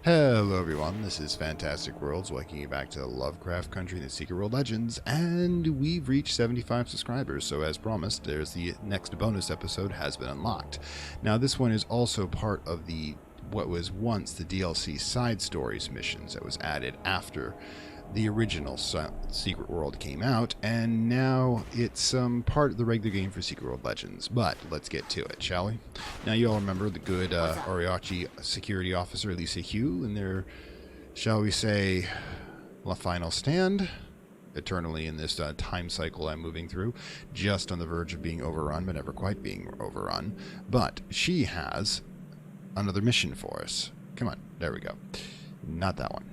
Hello everyone, this is Fantastic Worlds, welcoming you back to Lovecraft Country and the Secret World Legends, and we've reached 75 subscribers, so as promised, there's the next bonus episode has been unlocked. Now this one is also part of the what was once the DLC side stories missions that was added after the original Secret World came out, and now it's part of the regular game for Secret World Legends. But let's get to it, shall we? Now you all remember the good Orochi security officer Lisa Hugh in their, shall we say, final stand, eternally in this time cycle I'm moving through, just on the verge of being overrun, but never quite being overrun. But she has another mission for us. Come on, there we go. Not that one.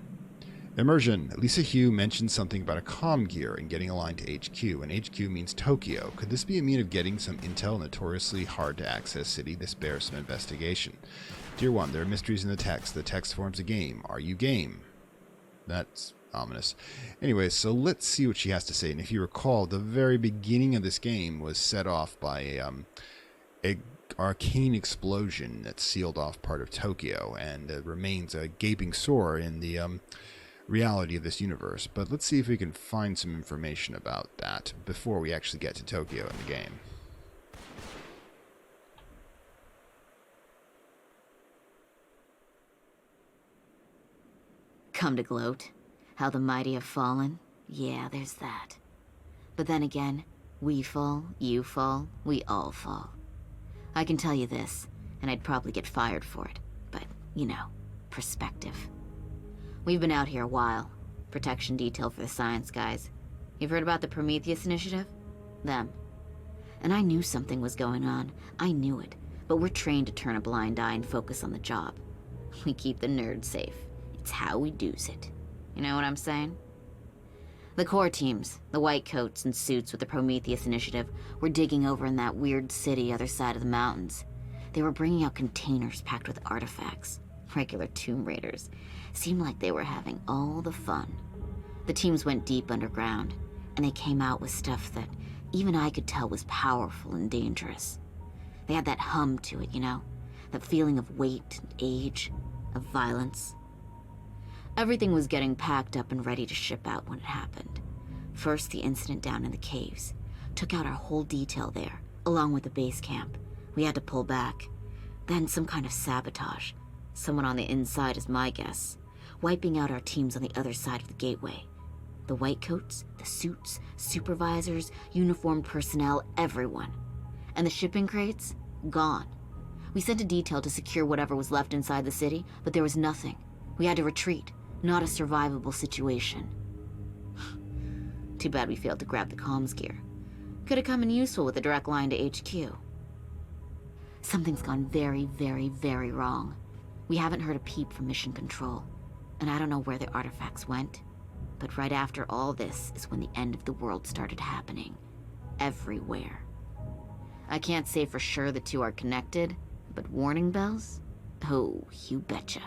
Immersion. Lisa Hugh mentioned something about a comm gear and getting aligned to HQ, and HQ means Tokyo. Could this be a mean of getting some intel in a notoriously hard-to-access city? This bears some investigation. Tier 1. There are mysteries in the text. The text forms a game. Are you game? That's ominous. Anyway, so let's see what she has to say. And if you recall, the very beginning of this game was set off by a arcane explosion that sealed off part of Tokyo, and remains a gaping sore in the reality of this universe. But let's see if we can find some information about that before we actually get to Tokyo in the game. Come to gloat. How the mighty have fallen? Yeah, there's that. But then again, we fall, you fall, we all fall. I can tell you this, and I'd probably get fired for it, but, you know, perspective. We've been out here a while. Protection detail for the science guys. You've heard about the Prometheus initiative? Them. And I knew something was going on. I knew it. But we're trained to turn a blind eye and focus on the job. We keep the nerds safe. It's how we do's it. You know what I'm saying? The core teams, the white coats and suits with the Prometheus initiative, were digging over in that weird city other side of the mountains. They were bringing out containers packed with artifacts. Regular Tomb Raiders. Seemed like they were having all the fun. The teams went deep underground, and they came out with stuff that even I could tell was powerful and dangerous. They had that hum to it, you know? That feeling of weight and age, of violence. Everything was getting packed up and ready to ship out when it happened. First, the incident down in the caves. Took out our whole detail there, along with the base camp. We had to pull back. Then some kind of sabotage. Someone on the inside is my guess. Wiping out our teams on the other side of the gateway. The white coats, the suits, supervisors, uniformed personnel, everyone. And the shipping crates? Gone. We sent a detail to secure whatever was left inside the city, but there was nothing. We had to retreat. Not a survivable situation. Too bad we failed to grab the comms gear. Could have come in useful with a direct line to HQ. Something's gone very, very, very wrong. We haven't heard a peep from Mission Control, and I don't know where the artifacts went, but right after all this is when the end of the world started happening. Everywhere. I can't say for sure the two are connected, but warning bells? Oh, you betcha.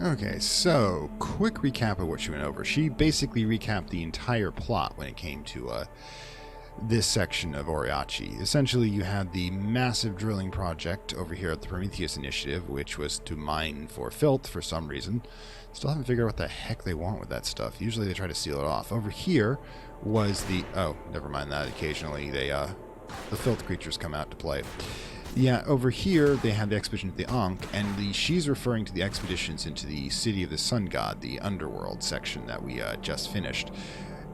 Okay, so, quick recap of what she went over. She basically recapped the entire plot when it came to this section of Orochi. Essentially, you had the massive drilling project over here at the Prometheus Initiative, which was to mine for filth for some reason. Still haven't figured out what the heck they want with that stuff. Usually they try to seal it off. Over here was the... oh, never mind that. Occasionally they, the filth creatures come out to play. Yeah, over here they had the expedition to the Ankh, and she's referring to the expeditions into the City of the Sun God, the Underworld section that we just finished.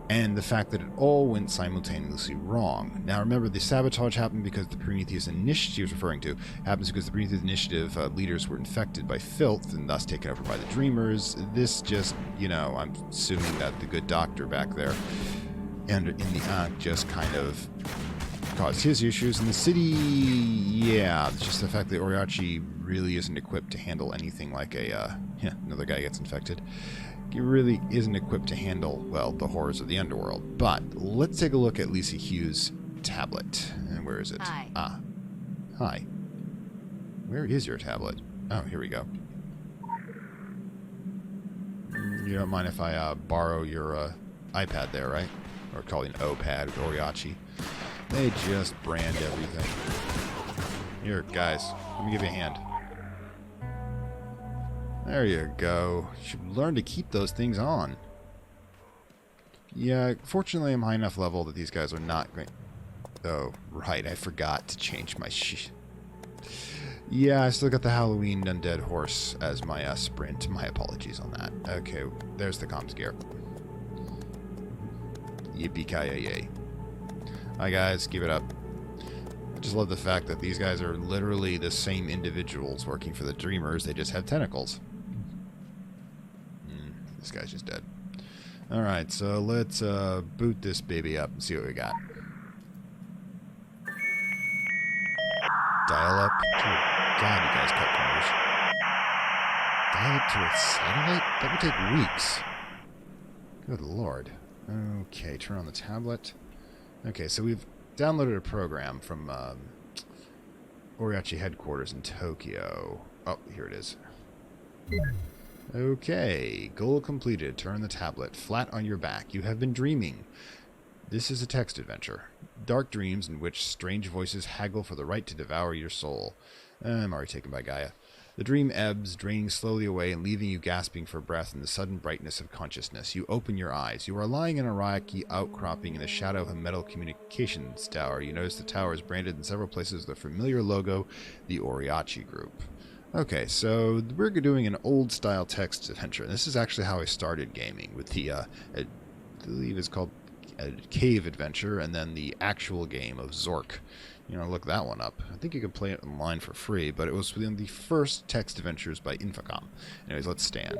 And the fact that it all went simultaneously wrong. Now remember, the sabotage happened because the Prometheus Initiative she was referring to happens because the Prometheus Initiative leaders were infected by filth and thus taken over by the Dreamers. This just, you know, I'm assuming that the good doctor back there and in the Ankh just kind of caused his issues. In the city, yeah, it's just the fact that Orochi really isn't equipped to handle anything like another guy gets infected. He really isn't equipped to handle, well, the horrors of the underworld. But let's take a look at Lisa Hugh's tablet. And where is it? Hi. Ah. Hi. Where is your tablet? Oh, here we go. You don't mind if I borrow your iPad there, right? Or call it an O-pad with Orochi. They just brand everything. Here, guys. Let me give you a hand. There you go. You should learn to keep those things on. Yeah, fortunately I'm high enough level that these guys are not going... Oh, right, I forgot to change my Yeah, I still got the Halloween undead horse as my sprint. My apologies on that. Okay, there's the comms gear. Yippee-ki-yay. Hi guys, keep it up. I just love the fact that these guys are literally the same individuals working for the Dreamers. They just have tentacles. This guy's just dead. Alright, so let's boot this baby up and see what we got. Dial up to... God, you guys cut corners. Dial up to a satellite? That would take weeks. Good lord. Okay, turn on the tablet. Okay, so we've downloaded a program from Orochi headquarters in Tokyo. Oh, here it is. Okay, goal completed. Turn the tablet flat on your back. You have been dreaming. This is a text adventure. Dark dreams in which strange voices haggle for the right to devour your soul. I'm already taken by Gaia. The dream ebbs, draining slowly away and leaving you gasping for breath in the sudden brightness of consciousness. You open your eyes. You are lying in a rocky outcropping in the shadow of a metal communications tower. You notice the tower is branded in several places with the familiar logo, the Orochi Group. Okay, so we're doing an old-style text adventure. This is actually how I started gaming, with the, I believe it's called a Cave Adventure, and then the actual game of Zork. You know, look that one up. I think you can play it online for free, but it was within the first text adventures by Infocom. Anyways, let's stand.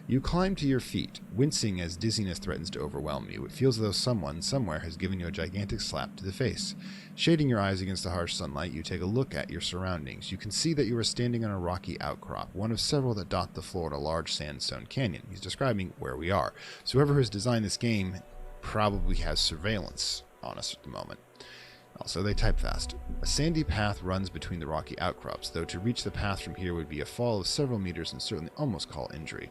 You climb to your feet, wincing as dizziness threatens to overwhelm you. It feels as though someone, somewhere, has given you a gigantic slap to the face. Shading your eyes against the harsh sunlight, you take a look at your surroundings. You can see that you are standing on a rocky outcrop, one of several that dot the floor of a large sandstone canyon. He's describing where we are. So whoever has designed this game probably has surveillance on us at the moment. Also, they type fast. A sandy path runs between the rocky outcrops, though to reach the path from here would be a fall of several meters and certainly almost call injury.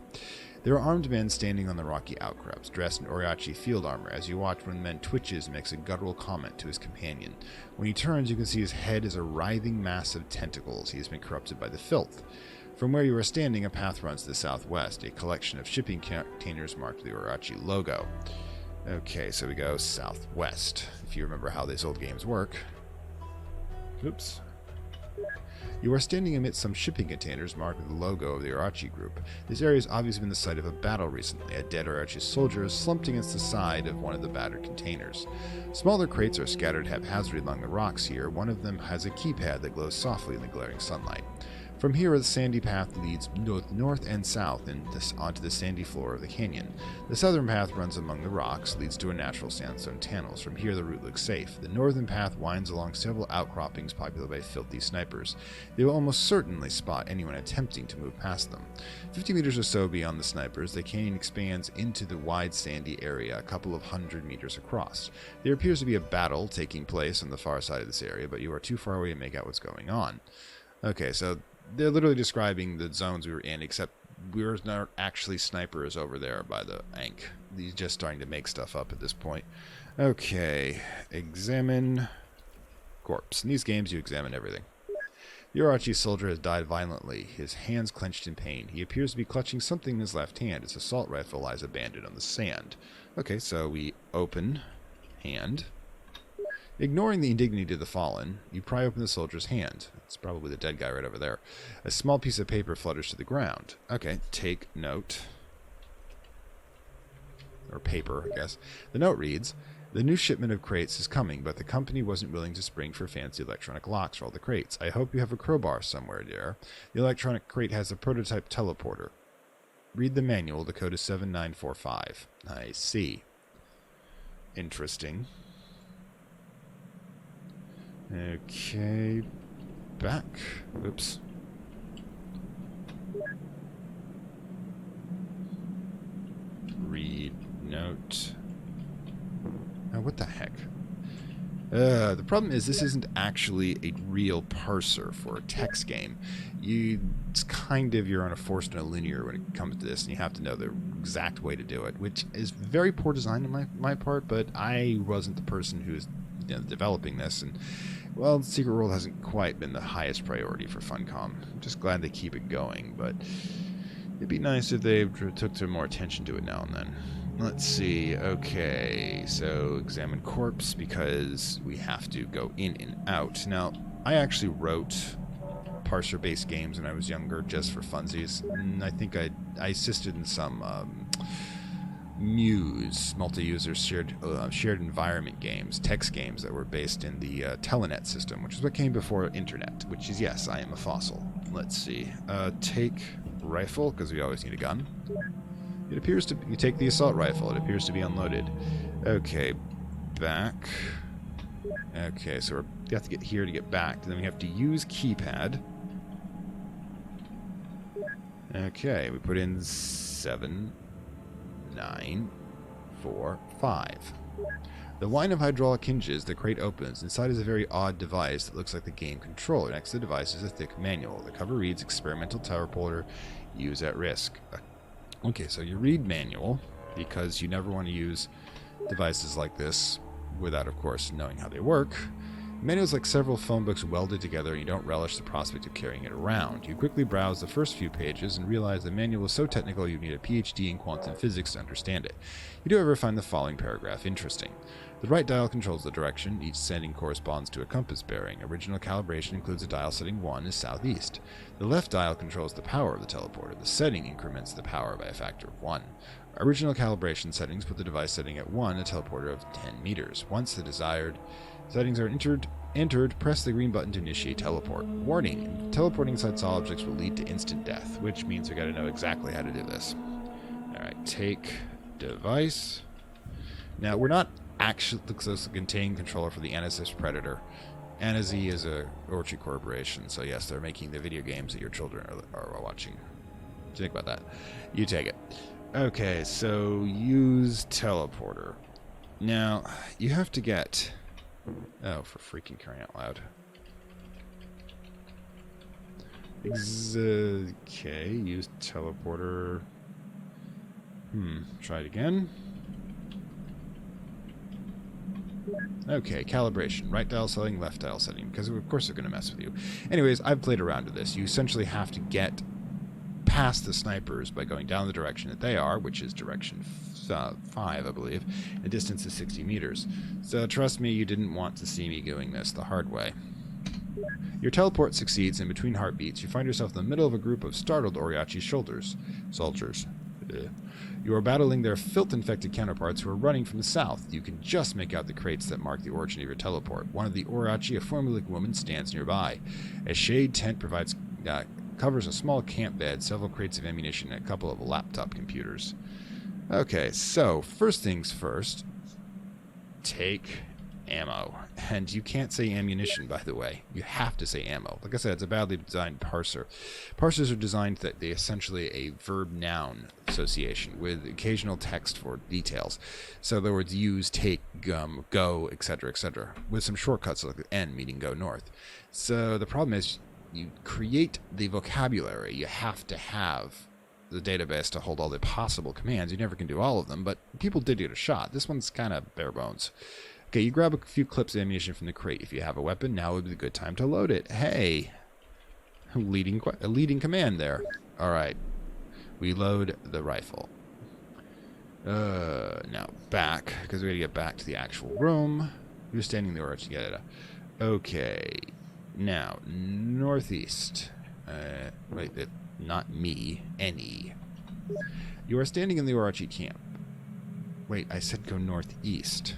There are armed men standing on the rocky outcrops, dressed in Orochi field armor. As you watch, one of the men twitches and makes a guttural comment to his companion. When he turns, you can see his head is a writhing mass of tentacles. He has been corrupted by the filth. From where you are standing, a path runs to the southwest, a collection of shipping containers marked with the Orochi logo. Okay, so we go southwest, if you remember how these old games work. Oops. You are standing amidst some shipping containers marked with the logo of the Orochi Group. This area has obviously been the site of a battle recently. A dead Orochi soldier is slumped against the side of one of the battered containers. Smaller crates are scattered haphazardly along the rocks here. One of them has a keypad that glows softly in the glaring sunlight. From here, the sandy path leads north and south onto the sandy floor of the canyon. The southern path runs among the rocks, leads to a natural sandstone tunnels. From here, the route looks safe. The northern path winds along several outcroppings populated by filthy snipers. They will almost certainly spot anyone attempting to move past them. 50 meters or so beyond the snipers, the canyon expands into the wide sandy area, a couple of 100 meters across. There appears to be a battle taking place on the far side of this area, but you are too far away to make out what's going on. Okay, so they're literally describing the zones we were in, except we're not actually snipers over there by the Ankh. He's just starting to make stuff up at this point. Okay, examine corpse. In these games, you examine everything. The Orochi soldier has died violently, his hands clenched in pain. He appears to be clutching something in his left hand. His assault rifle lies abandoned on the sand. Okay, so we open hand. Ignoring the indignity of the fallen, you pry open the soldier's hand. It's probably the dead guy right over there. A small piece of paper flutters to the ground. Okay, take note. Or paper, I guess. The note reads, "The new shipment of crates is coming, but the company wasn't willing to spring for fancy electronic locks for all the crates. I hope you have a crowbar somewhere, dear. The electronic crate has a prototype teleporter. Read the manual. The code is 7945. I see. Interesting. Okay, back. Oops. Read note. Oh, what the heck? The problem is this isn't actually a real parser for a text game. It's kind of, you're on a forced and a linear when it comes to this, and you have to know the exact way to do it, which is very poor design on my part, but I wasn't the person who's developing this, and well, Secret World hasn't quite been the highest priority for Funcom. I'm just glad they keep it going, but it'd be nice if they took some more attention to it now and then. Let's see. Okay, so examine corpse, because we have to go in and out. Now, I actually wrote parser-based games when I was younger, just for funsies, and I think I assisted in some Muse multi-user shared environment games, text games that were based in the Telenet system, which is what came before Internet, which is, yes, I am a fossil. Let's see. Take rifle, because we always need a gun. It appears to... You take the assault rifle. It appears to be unloaded. Okay, back. Okay, so we have to get here to get back. Then we have to use keypad. Okay, we put in 7... 9, 4, 5. The line of hydraulic hinges, the crate opens. Inside is a very odd device that looks like the game controller. Next to the device is a thick manual. The cover reads, experimental teleporter, use at risk. Okay, so you read manual, because you never want to use devices like this without, of course, knowing how they work. Manual is like several phone books welded together, and you don't relish the prospect of carrying it around. You quickly browse the first few pages and realize the manual is so technical you need a PhD in quantum physics to understand it. You do, however, find the following paragraph interesting. The right dial controls the direction. Each setting corresponds to a compass bearing. Original calibration includes a dial setting 1 is southeast. The left dial controls the power of the teleporter. The setting increments the power by a factor of 1. Original calibration settings put the device setting at 1, a teleporter of 10 meters. Once the desired settings are entered, press the green button to initiate teleport. Warning, teleporting inside solid objects will lead to instant death, which means we gotta know exactly how to do this. Alright, take device. Now, we're not actually looks a contained controller for the Anasis Predator. Anazi is a Orochi corporation, so yes, they're making the video games that your children are watching. What do you think about that? You take it. Okay, so use teleporter. Now, you have to get... Oh, for freaking crying out loud. Okay, use teleporter. Try it again. Okay, calibration. Right dial setting, left dial setting. Because of course they're going to mess with you. Anyways, I've played around with this. You essentially have to get past the snipers by going down the direction that they are, which is direction 5, I believe. The distance is 60 meters. So trust me, you didn't want to see me doing this the hard way. Your teleport succeeds, and between heartbeats, you find yourself in the middle of a group of startled Orochi soldiers. You are battling their filth-infected counterparts who are running from the south. You can just make out the crates that mark the origin of your teleport. One of the Orochi, a form-looking woman, stands nearby. A shade tent covers a small camp bed, several crates of ammunition, and a couple of laptop computers. Okay, so first things first, take ammo. And you can't say ammunition, by the way. You have to say ammo. Like I said, it's a badly designed parser. Parsers are designed that they essentially a verb-noun association with occasional text for details. So the words use, take, go, etc., etc., with some shortcuts like N, meaning go north. So the problem is you create the vocabulary. You have to have the database to hold all the possible commands. You never can do all of them, but people did get a shot. This one's kind of bare bones. Okay, you grab a few clips of ammunition from the crate. If you have a weapon, now would be a good time to load it. Hey, a leading command there. All right, we load the rifle. Now back, because we got to get back to the actual room. You're standing there to get it. Okay, now northeast. Wait, not me. Any. You are standing in the Orochi camp. Wait, I said go northeast.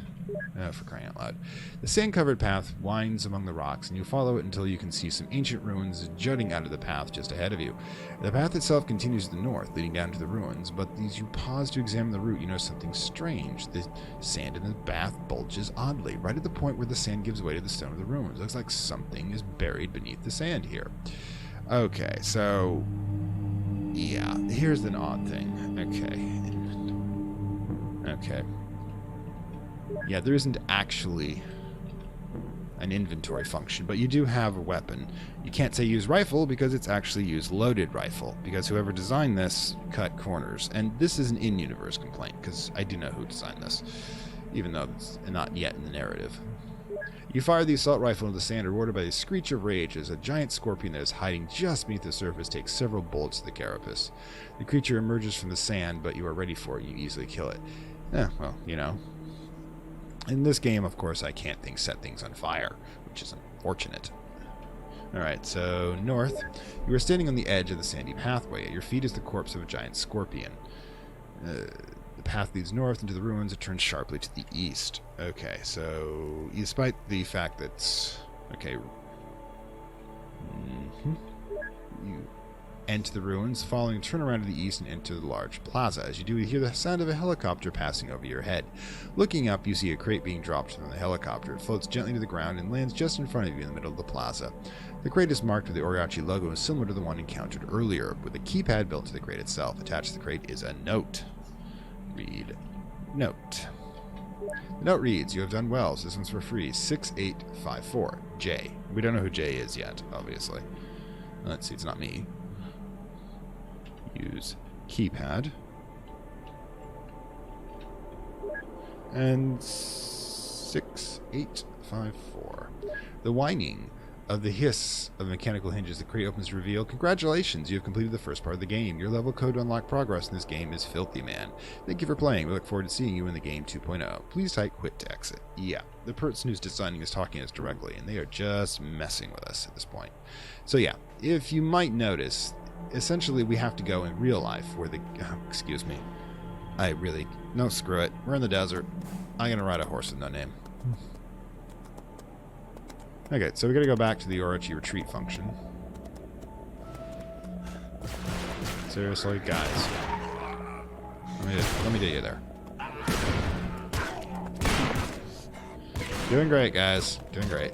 Oh, for crying out loud. The sand-covered path winds among the rocks, and you follow it until you can see some ancient ruins jutting out of the path just ahead of you. The path itself continues to the north, leading down to the ruins, but as you pause to examine the route, you notice something strange. The sand in the path bulges oddly, right at the point where the sand gives way to the stone of the ruins. It looks like something is buried beneath the sand here. Okay, so... yeah, here's an odd thing. Okay. Yeah, there isn't actually an inventory function, but you do have a weapon. You can't say use rifle because it's actually use loaded rifle, because whoever designed this cut corners. And this is an in-universe complaint, because I do know who designed this, even though it's not yet in the narrative. You fire the assault rifle into the sand, rewarded by a screech of rage as a giant scorpion that is hiding just beneath the surface takes several bullets to the carapace. The creature emerges from the sand, but you are ready for it. You easily kill it. Well, you know. In this game, of course, I can't set things on fire, which is unfortunate. Alright, so north. You are standing on the edge of the sandy pathway. At your feet is the corpse of a giant scorpion. The path leads north into the ruins. It turns sharply to the east. Okay, so despite the fact that... Okay. You enter the ruins, following, turn around to the east and enter the large plaza. As you do, you hear the sound of a helicopter passing over your head. Looking up, you see a crate being dropped from the helicopter. It floats gently to the ground and lands just in front of you in the middle of the plaza. The crate is marked with the Orochi logo and similar to the one encountered earlier, with a keypad built to the crate itself. Attached to the crate is a note. Read note. The note reads, "You have done well. Systems for free. 6854. J." We don't know who J is yet, obviously. Let's see, it's not me. Use keypad. And 6854. The whining of the hiss of mechanical hinges, the crate opens to reveal, "Congratulations, you have completed the first part of the game. Your level code to unlock progress in this game is Filthy Man. Thank you for playing. We look forward to seeing you in the game 2.0. Please type quit to exit." Yeah, the person who's designing is talking to us directly, and they are just messing with us at this point. So yeah, if you might notice, essentially we have to go in real life where the... excuse me. No, screw it. We're in the desert. I'm going to ride a horse with no name. Okay, so we got to go back to the Orochi retreat function. Seriously, guys. Let me do you there. Doing great, guys. Doing great.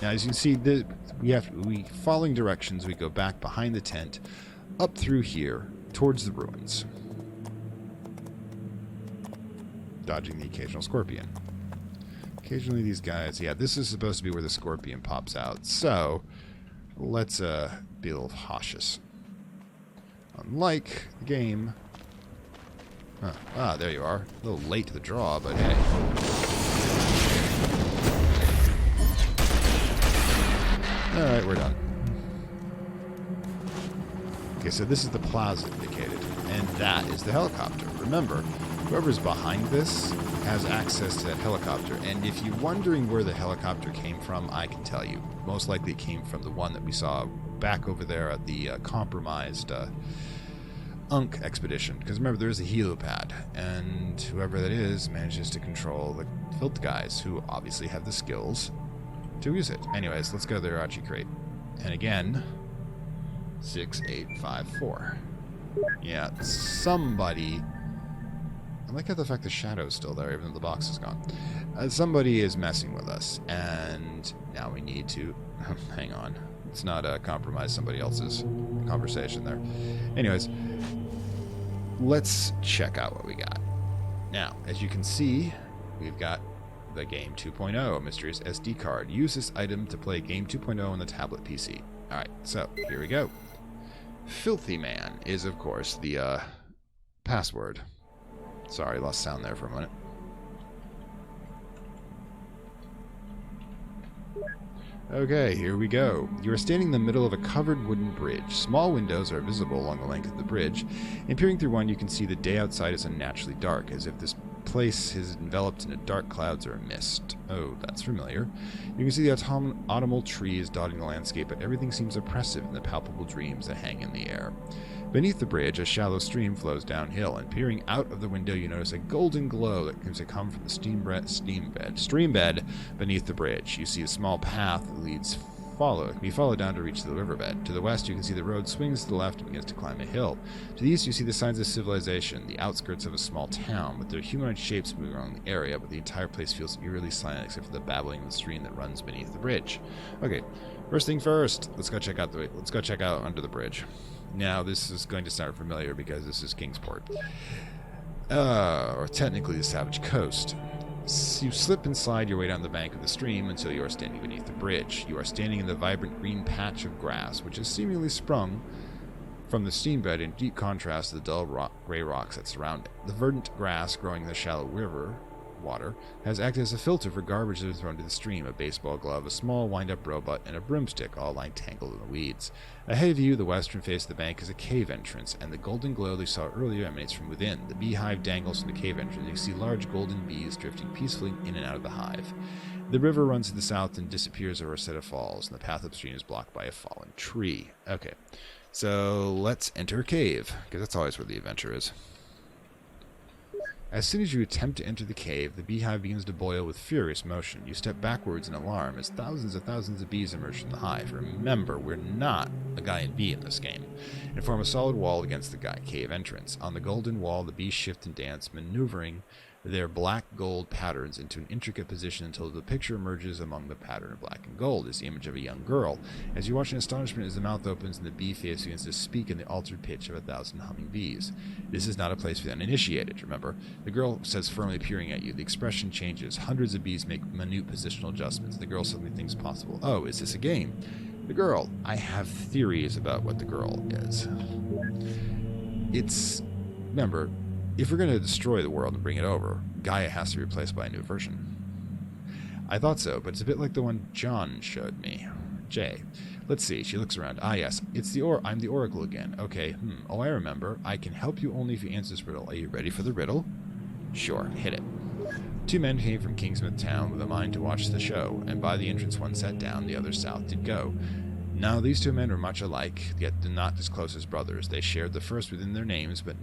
Now, as you can see, we following directions. We go back behind the tent, up through here, towards the ruins, dodging the occasional scorpion. Occasionally these guys... Yeah, this is supposed to be where the scorpion pops out. So, let's be a little cautious. Unlike the game... there you are. A little late to the draw, but hey. Alright, we're done. Okay, so this is the plaza indicated. And that is the helicopter. Remember, whoever's behind this has access to that helicopter, and if you're wondering where the helicopter came from, I can tell you. Most likely it came from the one that we saw back over there at the compromised Unk expedition. Because remember, there's a helipad, and whoever that is manages to control the filth guys, who obviously have the skills to use it. Anyways, let's go to the Orochi crate. And again, 6854. Yeah, somebody... I like how the fact the shadow's still there, even though the box is gone. Somebody is messing with us, and now we need to... hang on. Let's not compromise somebody else's conversation there. Anyways, let's check out what we got. Now, as you can see, we've got the Game 2.0 Mysterious SD card. Use this item to play Game 2.0 on the tablet PC. Alright, so here we go. Filthy Man is, of course, the password. Sorry, lost sound there for a minute. Okay, here we go. You are standing in the middle of a covered wooden bridge. Small windows are visible along the length of the bridge, and peering through one you can see the day outside is unnaturally dark, as if this place is enveloped in a dark clouds or a mist. Oh, that's familiar. You can see the autumnal trees dotting the landscape, but everything seems oppressive in the palpable dreams that hang in the air. Beneath the bridge, a shallow stream flows downhill, and peering out of the window, you notice a golden glow that seems to come from the stream bed beneath the bridge. You see a small path that can be followed down to reach the riverbed. To the west, you can see the road swings to the left and begins to climb a hill. To the east, you see the signs of civilization, the outskirts of a small town, with their humanoid shapes moving around the area, but the entire place feels eerily silent except for the babbling of the stream that runs beneath the bridge. Okay, first thing first, let's go check out under the bridge. Now, this is going to sound familiar because this is Kingsport. Or technically the Savage Coast. You slip and slide your way down the bank of the stream until you are standing beneath the bridge. You are standing in the vibrant green patch of grass, which is seemingly sprung from the stream bed in deep contrast to the dull gray rocks that surround it. The verdant grass growing in the shallow river water, has acted as a filter for garbage that is thrown to the stream. A baseball glove, a small wind-up robot, and a broomstick all lie tangled in the weeds. Ahead of you, the western face of the bank is a cave entrance, and the golden glow they saw earlier emanates from within. The beehive dangles from the cave entrance. You see large golden bees drifting peacefully in and out of the hive. The river runs to the south and disappears over a set of falls, and the path upstream is blocked by a fallen tree. Okay, so let's enter a cave, because that's always where the adventure is. As soon as you attempt to enter the cave, the beehive begins to boil with furious motion. You step backwards in alarm as thousands of bees emerge from the hive. Remember, we're not a guy and bee in this game, and form a solid wall against the cave entrance. On the golden wall, the bees shift and dance, maneuvering their black gold patterns into an intricate position until the picture emerges among the pattern of black and gold. Is the image of a young girl. As you watch in astonishment as the mouth opens and the bee face begins to speak in the altered pitch of 1,000 humming bees. This is not a place for the uninitiated, remember. The girl says, firmly peering at you. The expression changes. Hundreds of bees make minute positional adjustments. The girl suddenly thinks possible. Oh, is this a game? The girl. I have theories about what the girl is. Remember, if we're going to destroy the world and bring it over, Gaia has to be replaced by a new version. I thought so, but it's a bit like the one John showed me. Jay. Let's see. She looks around. Ah, yes. I'm the Oracle again. Okay. Oh, I remember. I can help you only if you answer this riddle. Are you ready for the riddle? Sure. Hit it. Two men came from Kingsmouth town with a mind to watch the show, and by the entrance one sat down, the other south did go. Now, these two men were much alike, yet not as close as brothers. They shared the first within their names, but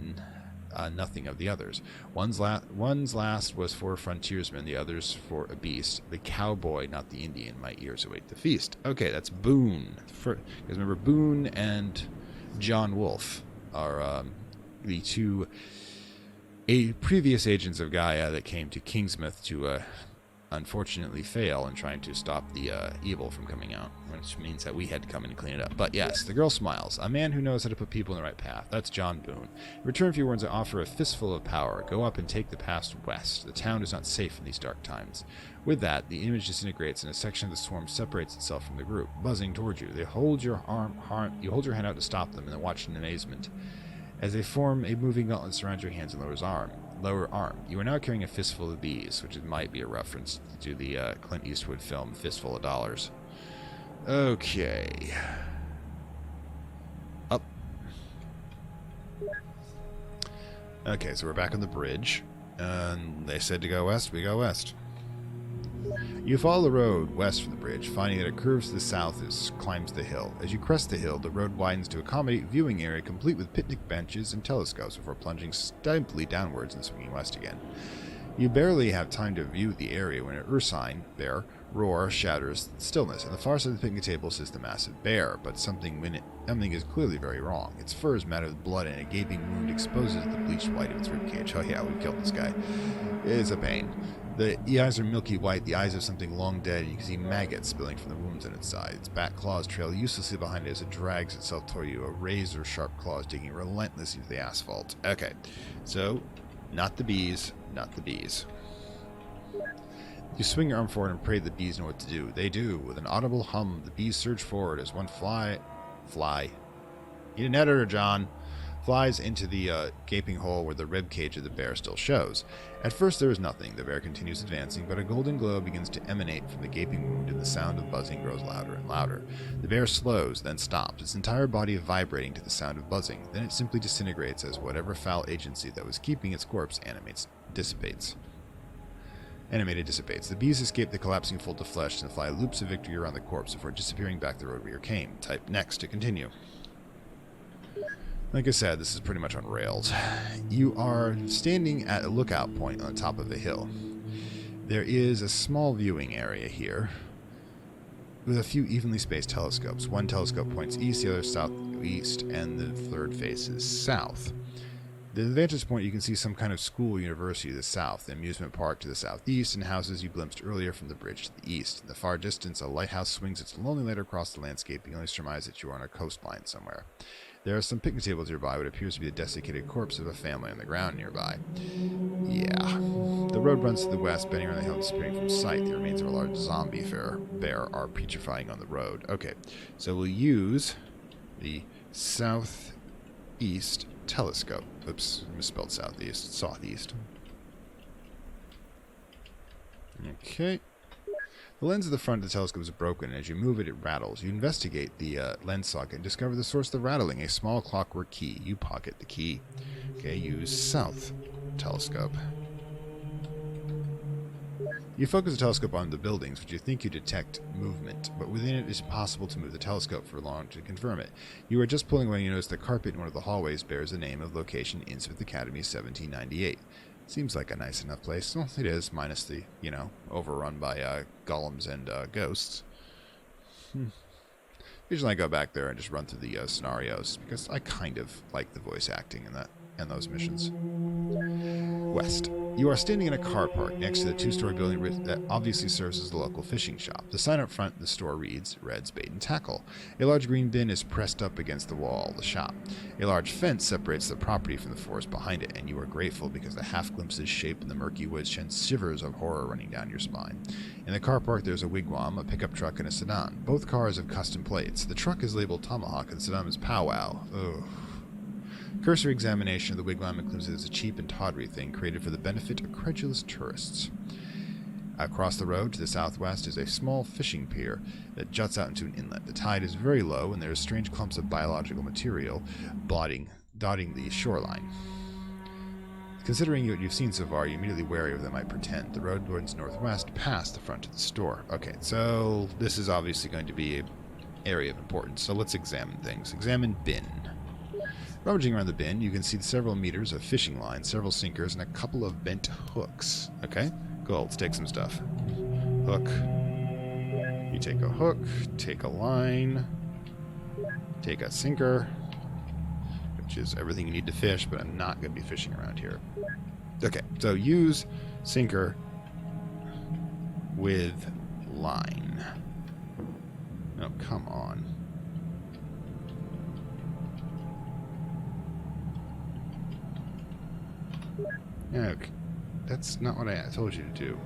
nothing of the others. One's last was for a frontiersman, the other's for a beast. The cowboy, not the Indian. My ears await the feast. Okay, that's Boone. Because remember, Boone and John Wolfe are the two previous agents of Gaia that came to Kingsmouth to unfortunately fail in trying to stop the evil from coming out, which means that we had to come in and clean it up. But yes, the girl smiles. A man who knows how to put people in the right path. That's John Boone. In return for your words, I offer a fistful of power. Go up and take the past west. The town is not safe in these dark times. With that, the image disintegrates and a section of the swarm separates itself from the group, buzzing towards you. They hold your you hold your hand out to stop them, and then watch in amazement as they form a moving gauntlet surround your hands and lower arm. You are now carrying a fistful of bees, which might be a reference to the Clint Eastwood film Fistful of Dollars. Okay. Up. Okay, so we're back on the bridge. And they said to go west, we go west. You follow the road west from the bridge, finding that it curves to the south as climbs the hill. As you crest the hill, the road widens to accommodate viewing area complete with picnic benches and telescopes before plunging steeply downwards and swinging west again. You barely have time to view the area when an ursine bear roar shatters stillness. At the far side of the picnic table sits the massive bear, but something is clearly very wrong. Its fur is matted with blood, and a gaping wound exposes the bleached white of its ribcage. Oh yeah, we killed this guy. It's a pain. The eyes are milky white, the eyes of something long dead, and you can see maggots spilling from the wounds on its side. Its back claws trail uselessly behind it as it drags itself toward you, a razor-sharp claws digging relentlessly into the asphalt. Okay, so, not the bees, not the bees. You swing your arm forward and pray the bees know what to do. They do. With an audible hum, the bees surge forward as one fly. Need an editor, John. Flies into the gaping hole where the rib cage of the bear still shows. At first there is nothing. The bear continues advancing, but a golden glow begins to emanate from the gaping wound, and the sound of buzzing grows louder and louder. The bear slows, then stops, its entire body vibrating to the sound of buzzing. Then it simply disintegrates as whatever foul agency that was keeping its corpse dissipates. The bees escape the collapsing fold of flesh and fly loops of victory around the corpse before disappearing back the road where you came. Type next to continue. Like I said, this is pretty much on rails. You are standing at a lookout point on the top of a hill. There is a small viewing area here with a few evenly spaced telescopes. One telescope points east, the other southeast, and the third faces south. The vantage point, you can see some kind of school or university to the south, an amusement park to the southeast, and houses you glimpsed earlier from the bridge to the east. In the far distance, a lighthouse swings its lonely light across the landscape. You can only surmise that you are on a coastline somewhere. There are some picnic tables nearby, what appears to be the desiccated corpse of a family on the ground nearby. Yeah. The road runs to the west, bending around the hill and disappearing from sight. The remains of a large zombie bear are putrefying on the road. Okay, so we'll use the southeast telescope. Oops, misspelled southeast. Southeast. Okay. The lens of the front of the telescope is broken, and as you move it, it rattles. You investigate the lens socket and discover the source of the rattling, a small clockwork key. You pocket the key. Okay, use south telescope. You focus the telescope on the buildings, which you think you detect movement, but within it is impossible to move the telescope for long to confirm it. You are just pulling away and you notice the carpet in one of the hallways bears the name of location Innsmouth Academy 1798. Seems like a nice enough place. Well, it is, minus the, overrun by golems and ghosts. Usually I go back there and just run through the scenarios, because I kind of like the voice acting in that and those missions. West. You are standing in a car park next to the two-story building that obviously serves as the local fishing shop. The sign up front of the store reads, Red's Bait and Tackle. A large green bin is pressed up against the wall of the shop. A large fence separates the property from the forest behind it, and you are grateful because the half-glimpses shape in the murky woods send shivers of horror running down your spine. In the car park there's a wigwam, a pickup truck, and a sedan. Both cars have custom plates. The truck is labeled Tomahawk and the sedan is Powwow. Ugh. Cursory examination of the wigwam includes it as a cheap and tawdry thing created for the benefit of credulous tourists. Across the road to the southwest is a small fishing pier that juts out into an inlet. The tide is very low, and there are strange clumps of biological material dotting the shoreline. Considering what you've seen so far, you're immediately wary of them, I pretend. The road runs northwest past the front of the store. Okay, so this is obviously going to be an area of importance, so let's examine things. Examine bin. Rummaging around the bin, you can see several meters of fishing line, several sinkers, and a couple of bent hooks. Okay, cool, let's take some stuff. Hook. You take a hook, take a line, take a sinker, which is everything you need to fish, but I'm not going to be fishing around here. Okay, so use sinker with line. Oh, come on. Okay, that's not what I told you to do.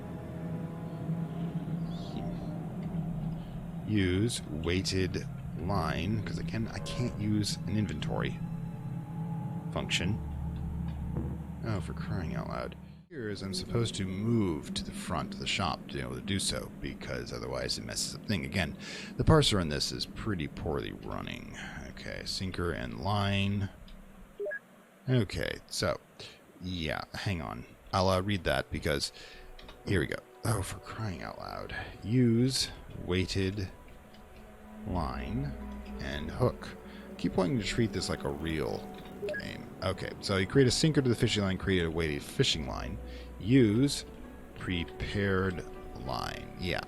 Use weighted line, because again, I can't use an inventory function. Oh, for crying out loud. Here is I'm supposed to move to the front of the shop to be able to do so, because otherwise it messes up the thing. Again, the parser on this is pretty poorly running. Okay, sinker and line. Okay, so yeah, hang on. I'll read that because here we go. Oh, for crying out loud. Use weighted line and hook. Keep wanting to treat this like a real game. Okay, so you create a sinker to the fishing line, create a weighted fishing line. Use prepared line. Yeah.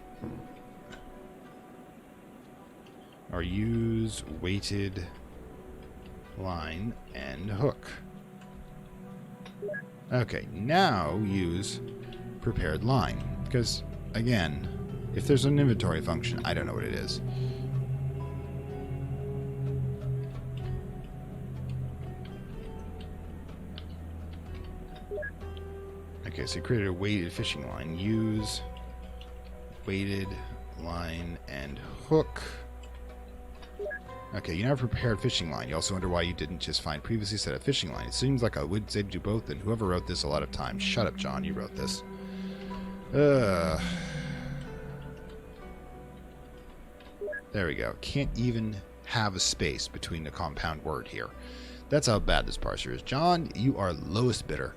Or use weighted line and hook. Okay, now use prepared line. Because, again, if there's an inventory function, I don't know what it is. Okay, so you created a weighted fishing line. Use weighted line and hook. Okay, you now have a prepared fishing line. You also wonder why you didn't just find previously set a fishing line. It seems like I would say to do both, and whoever wrote this a lot of times. Shut up, John, you wrote this. There we go. Can't even have a space between the compound word here. That's how bad this parser is. John, you are lowest bidder.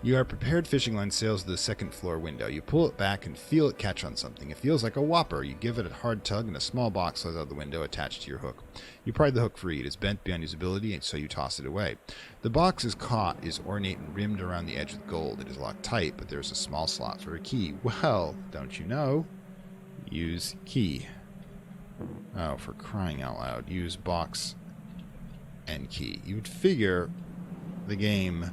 You are prepared fishing line sails to the second floor window. You pull it back and feel it catch on something. It feels like a whopper. You give it a hard tug and a small box slides out the window attached to your hook. You pry the hook free. It is bent beyond usability, and so you toss it away. The box is caught, is ornate and rimmed around the edge with gold. It is locked tight, but there is a small slot for a key. Well, don't you know? Use key. Oh, for crying out loud. Use box and key. You would figure the game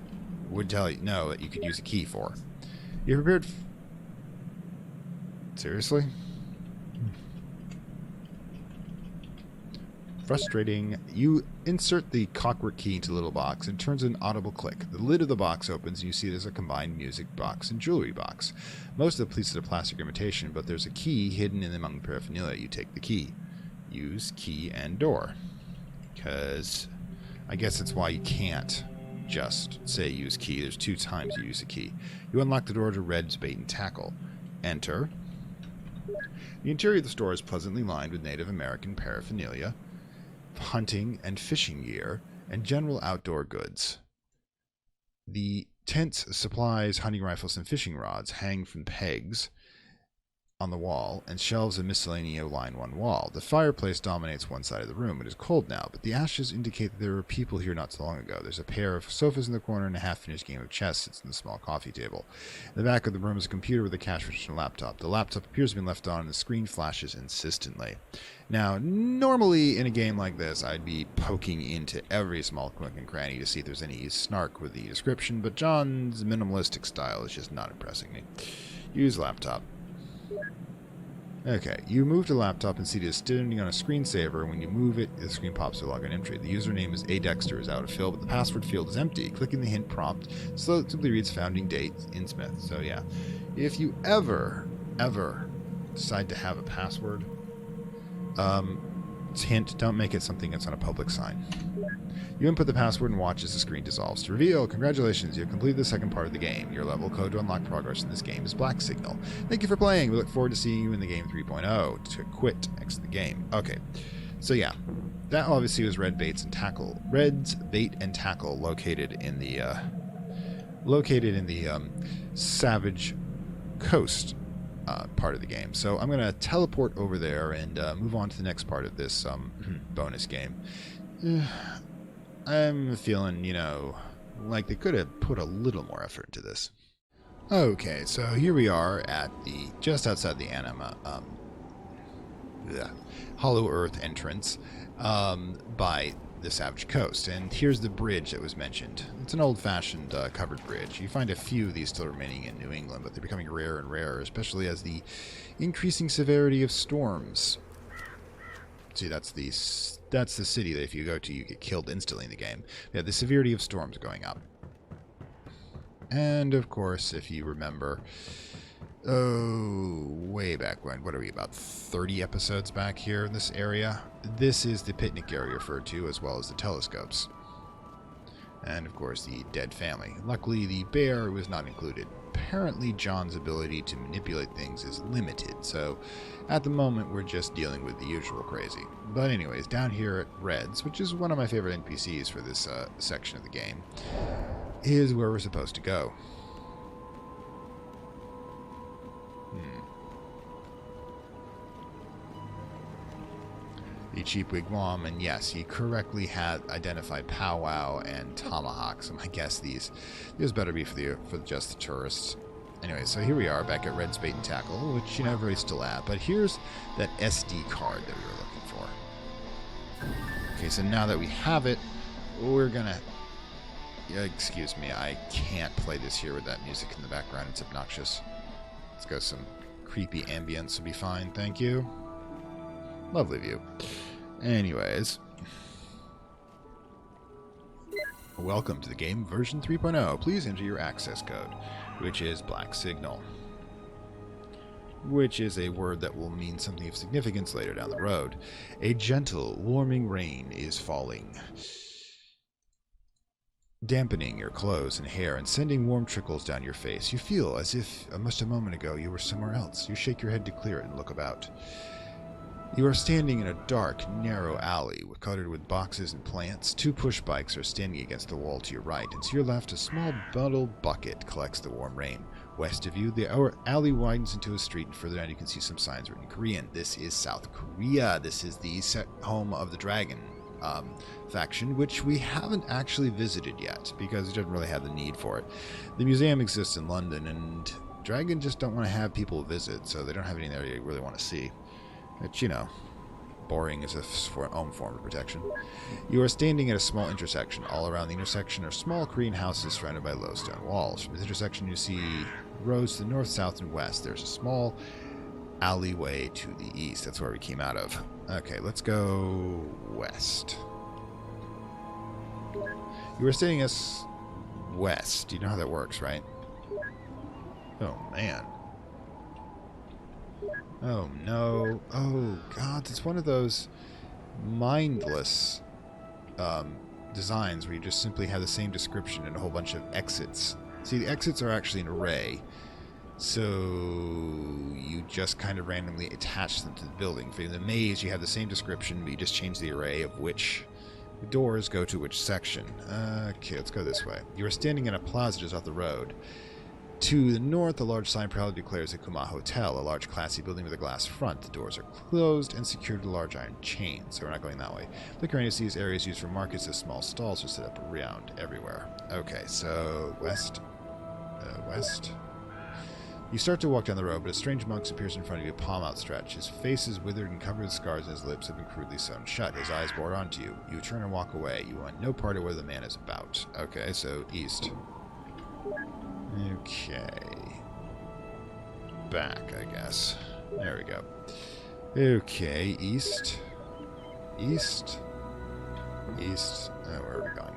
would tell you no that you could use a key for. You're prepared. Seriously? Frustrating. You insert the clockwork key into the little box and it turns an audible click. The lid of the box opens and you see there's a combined music box and jewelry box. Most of the pieces are plastic imitation, but there's a key hidden in among the paraphernalia. You take the key. Use key and door. Because I guess that's why you can't just say use key. There's 2 times you use a key. You unlock the door to Red's Bait and Tackle. Enter. The interior of the store is pleasantly lined with Native American paraphernalia, hunting and fishing gear, and general outdoor goods. The tent's supplies, hunting rifles, and fishing rods hang from pegs on the wall, and shelves of miscellanea line one wall. The fireplace dominates one side of the room. It is cold now, but the ashes indicate that there were people here not so long ago. There's a pair of sofas in the corner, and a half-finished game of chess sits in the small coffee table. In the back of the room is a computer with a cash register and a laptop. The laptop appears to have been left on, and the screen flashes insistently. Now, normally in a game like this, I'd be poking into every small nook and cranny to see if there's any snark with the description, but John's minimalistic style is just not impressing me. Use laptop. Okay, you move the laptop and see it is standing on a screensaver. When you move it, the screen pops to login entry. The username is adexter is out of fill, but the password field is empty. Clicking the hint prompt simply reads founding date in Smith. So yeah, if you ever decide to have a password, hint, don't make it something that's on a public sign. You input the password and watch as the screen dissolves. To reveal, congratulations, you have completed the second part of the game. Your level code to unlock progress in this game is Black Signal. Thank you for playing. We look forward to seeing you in the game 3.0. To quit, exit the game. Okay, so yeah, that obviously was Red's Bait and Tackle, located in the Savage Coast part of the game. So I'm going to teleport over there and move on to the next part of this bonus game. I'm feeling, like they could have put a little more effort into this. Okay, so here we are at just outside the Hollow Earth entrance by the Savage Coast. And here's the bridge that was mentioned. It's an old-fashioned covered bridge. You find a few of these still remaining in New England, but they're becoming rarer and rarer, especially as the increasing severity of storms. See, that's the city that if you go to, you get killed instantly in the game. Yeah, the severity of storms going up. And, of course, if you remember, way back when, what are we, about 30 episodes back here in this area? This is the picnic area referred to, as well as the telescopes. And, of course, the dead family. Luckily, the bear was not included. Apparently, John's ability to manipulate things is limited, so at the moment, we're just dealing with the usual crazy. But anyways, down here at Red's, which is one of my favorite NPCs for this section of the game, is where we're supposed to go. The cheap wigwam, and yes, he correctly had identified powwow and tomahawk. So I guess these better be for just the tourists. Anyway, so here we are back at Red's Bait and Tackle, which everybody's still at. But here's that SD card that we were looking for. Okay, so now that we have it, we're gonna. Excuse me, I can't play this here with that music in the background. It's obnoxious. Let's go some creepy ambience will be fine. Thank you. Lovely view. Anyways. Welcome to the game version 3.0. Please enter your access code, which is Black Signal. Which is a word that will mean something of significance later down the road. A gentle, warming rain is falling, dampening your clothes and hair and sending warm trickles down your face. You feel as if, just a moment ago, you were somewhere else. You shake your head to clear it and look about. You are standing in a dark, narrow alley covered with boxes and plants. Two push bikes are standing against the wall to your right, and to your left a small metal bucket collects the warm rain. West of you, the alley widens into a street, and further down you can see some signs written in Korean. This is South Korea. This is the home of the Dragon faction, which we haven't actually visited yet, because it doesn't really have the need for it. The museum exists in London, and Dragon just don't want to have people visit, so they don't have anything there you really want to see. Which, boring as a own form of protection. You are standing at a small intersection. All around the intersection are small Korean houses surrounded by low stone walls. From this intersection you see roads to the north, south, and west. There's a small alleyway to the east. That's where we came out of. Okay, let's go west. You are standing as west. You know how that works, right? Oh, man. Oh no. Oh god, it's one of those mindless designs where you just simply have the same description and a whole bunch of exits. See, the exits are actually an array, So you just kind of randomly attach them to the building. For the maze, you have the same description, but you just change the array of which doors go to which section. Okay, let's go this way. You are standing in a plaza just off the road. To the north, a large sign proudly declares the Kuma Hotel, a large classy building with a glass front. The doors are closed and secured with a large iron chain, so we're not going that way. Look around, you see these areas used for markets as small stalls are set up around everywhere. Okay, so west. West. You start to walk down the road, but a strange monk appears in front of you, palm outstretched. His face is withered and covered with scars, and his lips have been crudely sewn shut. His eyes bore onto you. You turn and walk away. You want no part of what the man is about. Okay, so east. Okay. Back, I guess. There we go. Okay, east. East. East. Where are we going?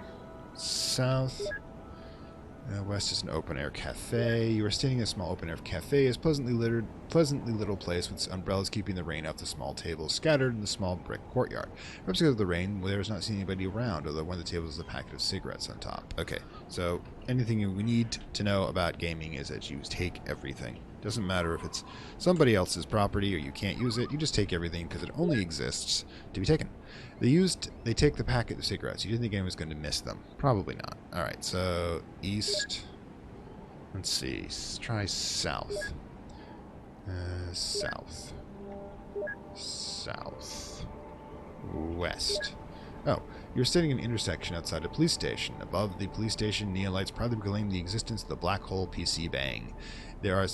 South. West is an open-air cafe. You are standing in a small open-air cafe. It's pleasantly little place with umbrellas keeping the rain off the small tables scattered in the small brick courtyard. Perhaps because of the rain, there is not seen anybody around, although one of the tables is a packet of cigarettes on top. Okay, so anything we need to know about gaming is that you take everything. Doesn't matter if it's somebody else's property or you can't use it, you just take everything because it only exists to be taken. They take the packet of cigarettes. You didn't think anyone was going to miss them. Probably not. Alright, so east. Let's see. Let's try south. South. South. West. Oh, you're sitting in an intersection outside a police station. Above the police station, neon lights proudly proclaim the existence of the black hole PC Bang. There are,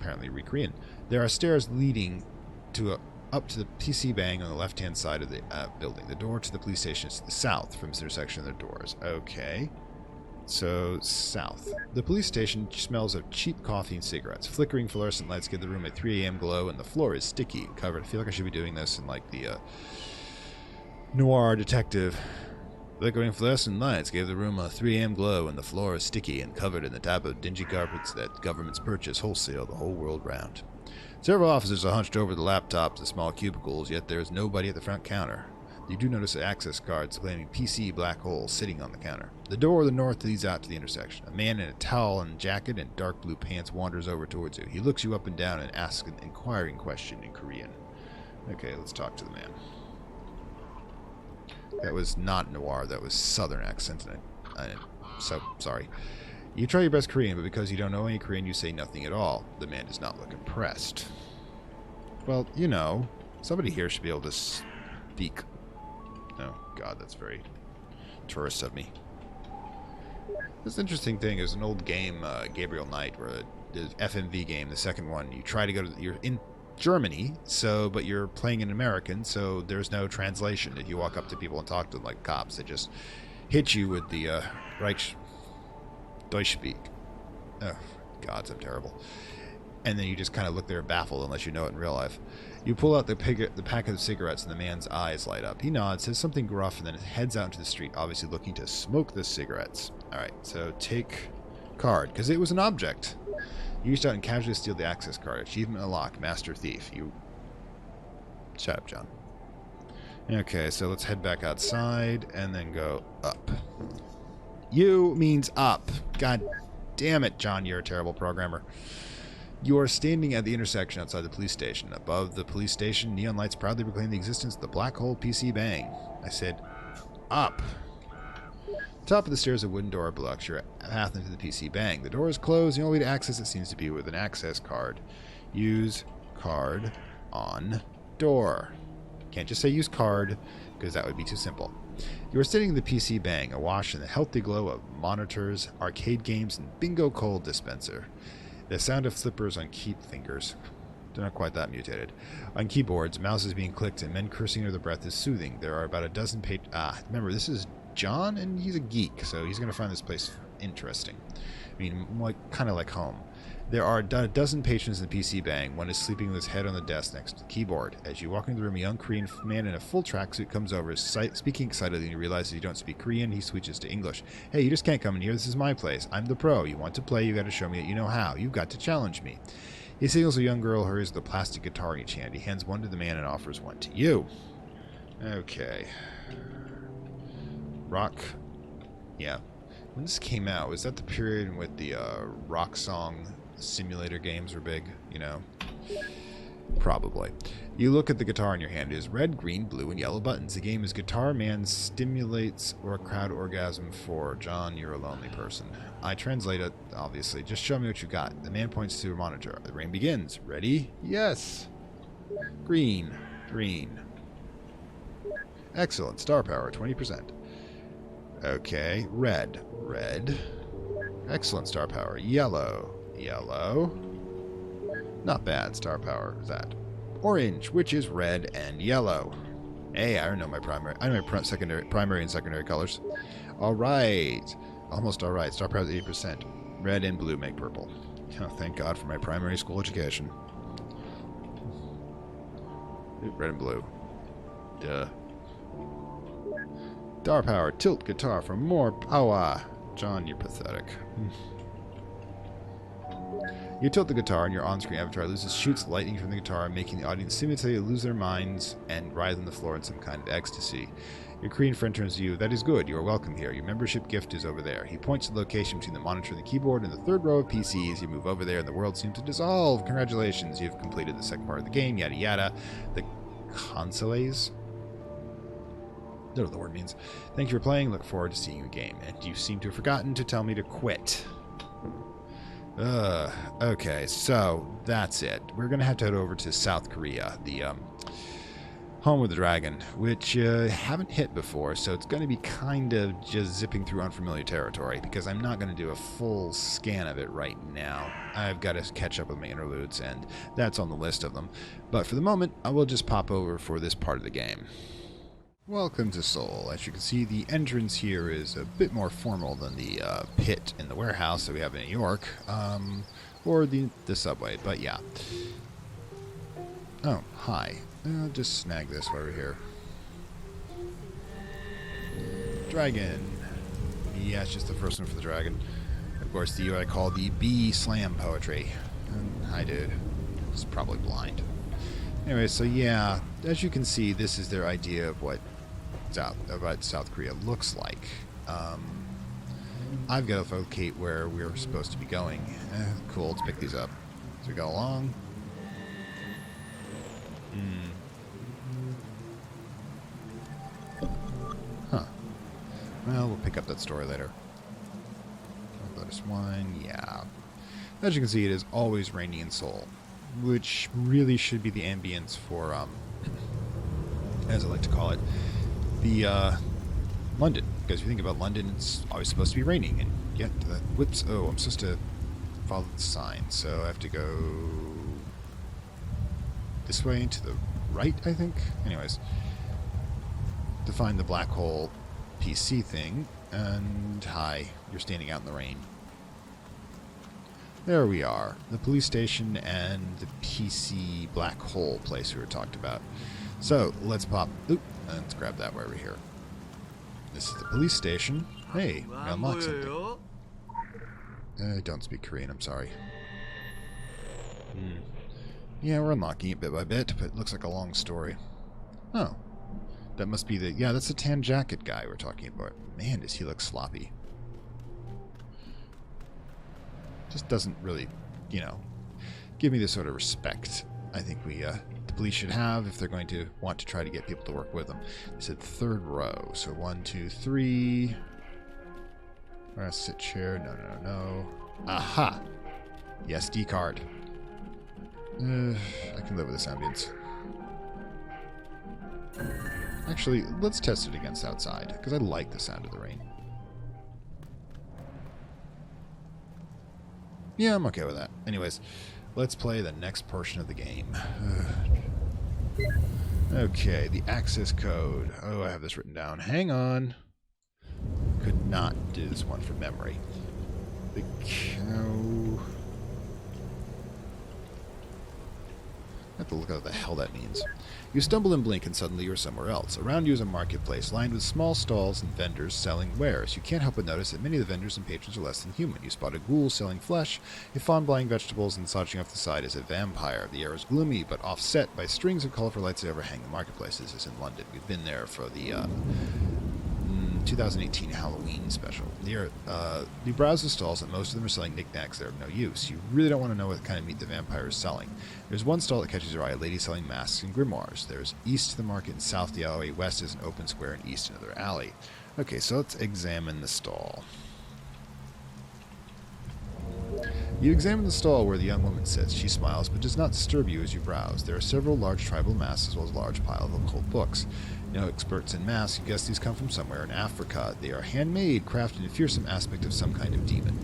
apparently Korean, there are stairs leading to up to the PC Bang on the left-hand side of the building. The door to the police station is to the south from this intersection of their doors. Okay. So, south. The police station smells of cheap coffee and cigarettes. Flickering fluorescent lights give the room a 3 a.m. glow, and the floor is sticky and covered. I feel like I should be doing this in, like, the noir detective. Flickering fluorescent lights gave the room a 3 a.m. glow, and the floor is sticky and covered in the type of dingy carpets that governments purchase wholesale the whole world round. Several officers are hunched over the laptops and small cubicles, yet there is nobody at the front counter. You do notice access cards claiming PC Black Hole sitting on the counter. The door to the north leads out to the intersection. A man in a towel and jacket and dark blue pants wanders over towards you. He looks you up and down and asks an inquiring question in Korean. Okay, let's talk to the man. That was not noir, that was southern accent. So, sorry. You try your best Korean, but because you don't know any Korean, you say nothing at all. The man does not look impressed. Well, you know, somebody here should be able to speak. Oh, God, that's very tourist of me. This interesting thing is an old game, Gabriel Knight, where the FMV game, the second one, you try to go to... You're in Germany, but you're playing an American, so there's no translation. If you walk up to people and talk to them like cops, they just hit you with the Reich... Deutsch speak. Oh, gods, I'm terrible. And then you just kind of look there baffled unless you know it in real life. You pull out the packet of cigarettes and the man's eyes light up. He nods, says something gruff, and then heads out into the street, obviously looking to smoke the cigarettes. Alright, so take card, because it was an object. You reached out and casually steal the access card. Achievement unlocked, Master Thief. You... Shut up, John. Okay, so let's head back outside and then go up. You means up. God damn it, John, you're a terrible programmer. You are standing at the intersection outside the police station. Above the police station, neon lights proudly proclaim the existence of the Black Hole PC Bang. I said, up. Top of the stairs, a wooden door blocks your path into the PC Bang. The door is closed. The only way to access it seems to be with an access card. Use card on door. Can't just say use card, because that would be too simple. You are sitting in the PC Bang, awash in the healthy glow of monitors, arcade games, and bingo cold dispenser. The sound of flippers on key fingers. They're not quite that mutated. On keyboards, mouses being clicked, and men cursing under their breath is soothing. There are about a dozen remember, this is John, and he's a geek, so he's going to find this place interesting. I mean, kind of like home. There are a dozen patrons in the PC Bang. One is sleeping with his head on the desk next to the keyboard. As you walk into the room, a young Korean man in a full tracksuit comes over, speaking excitedly, and he realizes you don't speak Korean. He switches to English. Hey, you just can't come in here. This is my place. I'm the pro. You want to play, you got to show me that you know how. You've got to challenge me. He signals a young girl who hurries with a plastic guitar in each hand. He hands one to the man and offers one to you. Okay. Rock. Yeah. When this came out, was that the period with the rock song simulator games were big, you know. Probably. You look at the guitar in your hand. It is red, green, blue, and yellow buttons. The game is Guitar Man Stimulates or Crowd Orgasm 4. John, you're a lonely person. I translate it, obviously. Just show me what you got. The man points to a monitor. The rain begins. Ready? Yes. Green. Green. Excellent. Star power, 20%. Okay. Red. Red. Excellent star power. Yellow. Yellow. Not bad. Star power is that. Orange, which is red and yellow. Hey, I know my primary. I know my primary and secondary colors. All right. Almost all right. Star power is 80%. Red and blue make purple. Oh, thank God for my primary school education. Red and blue. Duh. Star power. Tilt guitar for more power. John, you're pathetic. You tilt the guitar and your on-screen avatar shoots lightning from the guitar, making the audience simultaneously lose their minds and writhe on the floor in some kind of ecstasy. Your Korean friend turns to you. That is good. You are welcome here. Your membership gift is over there. He points to the location between the monitor and the keyboard in the third row of PCs. You move over there and the world seems to dissolve. Congratulations. You've completed the second part of the game. Yada yada. The consoles? I don't know what the word means. Thank you for playing. Look forward to seeing you again. And you seem to have forgotten to tell me to quit. Okay, so that's it. We're going to have to head over to South Korea, the home of the dragon, which haven't hit before, so it's going to be kind of just zipping through unfamiliar territory, because I'm not going to do a full scan of it right now. I've got to catch up with my interludes, and that's on the list of them. But for the moment, I will just pop over for this part of the game. Welcome to Seoul. As you can see, the entrance here is a bit more formal than the pit in the warehouse that we have in New York, or the subway, but yeah. Oh, hi. I'll just snag this while we're here. Dragon. Yeah, it's just the first one for the dragon. Of course, what I call the B slam poetry. Hi, dude. It's probably blind. Anyway, so yeah, as you can see, this is their idea of what South Korea looks like. I've got to locate where we're supposed to be going. Cool, let's pick these up as we go along. Huh. Well, we'll pick up that story later. Lotus wine, yeah. As you can see, it is always rainy in Seoul, which really should be the ambience for, as I like to call it, the London. Because if you think about London, it's always supposed to be raining, and yet, whoops, oh, I'm supposed to follow the sign, so I have to go this way and to the right, I think? Anyways, to find the black hole PC thing, and hi, you're standing out in the rain. There we are, the police station and the PC black hole place we were talked about. So, let's pop, let's grab that while we're here. This is the police station. Hey, we unlocked something. I don't speak Korean, I'm sorry. Yeah, we're unlocking it bit by bit, but it looks like a long story. Oh. That must be yeah, that's the tan jacket guy we're talking about. Man, does he look sloppy. Just doesn't really, give me the sort of respect I think the police should have if they're going to want to try to get people to work with them. They said third row, so 1, 2, 3. Sit chair, no. Aha! The SD card. I can live with this ambience. Actually, let's test it against outside, because I like the sound of the rain. Yeah, I'm okay with that. Anyways, let's play the next portion of the game. Okay, the access code. Oh, I have this written down. Hang on. Could not do this one from memory. The cow... I have to look at what the hell that means. You stumble and blink, and suddenly you're somewhere else. Around you is a marketplace lined with small stalls and vendors selling wares. You can't help but notice that many of the vendors and patrons are less than human. You spot a ghoul selling flesh, a fawn buying vegetables, and slouching off the side is a vampire. The air is gloomy, but offset by strings of colorful lights that overhang the marketplace. This is in London. We've been there for the 2018 Halloween special. You browse the stalls, and most of them are selling knickknacks that are of no use. You really don't want to know what kind of meat the vampire is selling. There's one stall that catches your eye, a lady selling masks and grimoires. There's east to the market and south the alleyway, west is an open square, and east another alley. Okay, so let's examine the stall. You examine the stall where the young woman sits. She smiles, but does not disturb you as you browse. There are several large tribal masks as well as a large pile of occult books. No experts in masks, you guess these come from somewhere in Africa. They are handmade, crafted in a fearsome aspect of some kind of demon.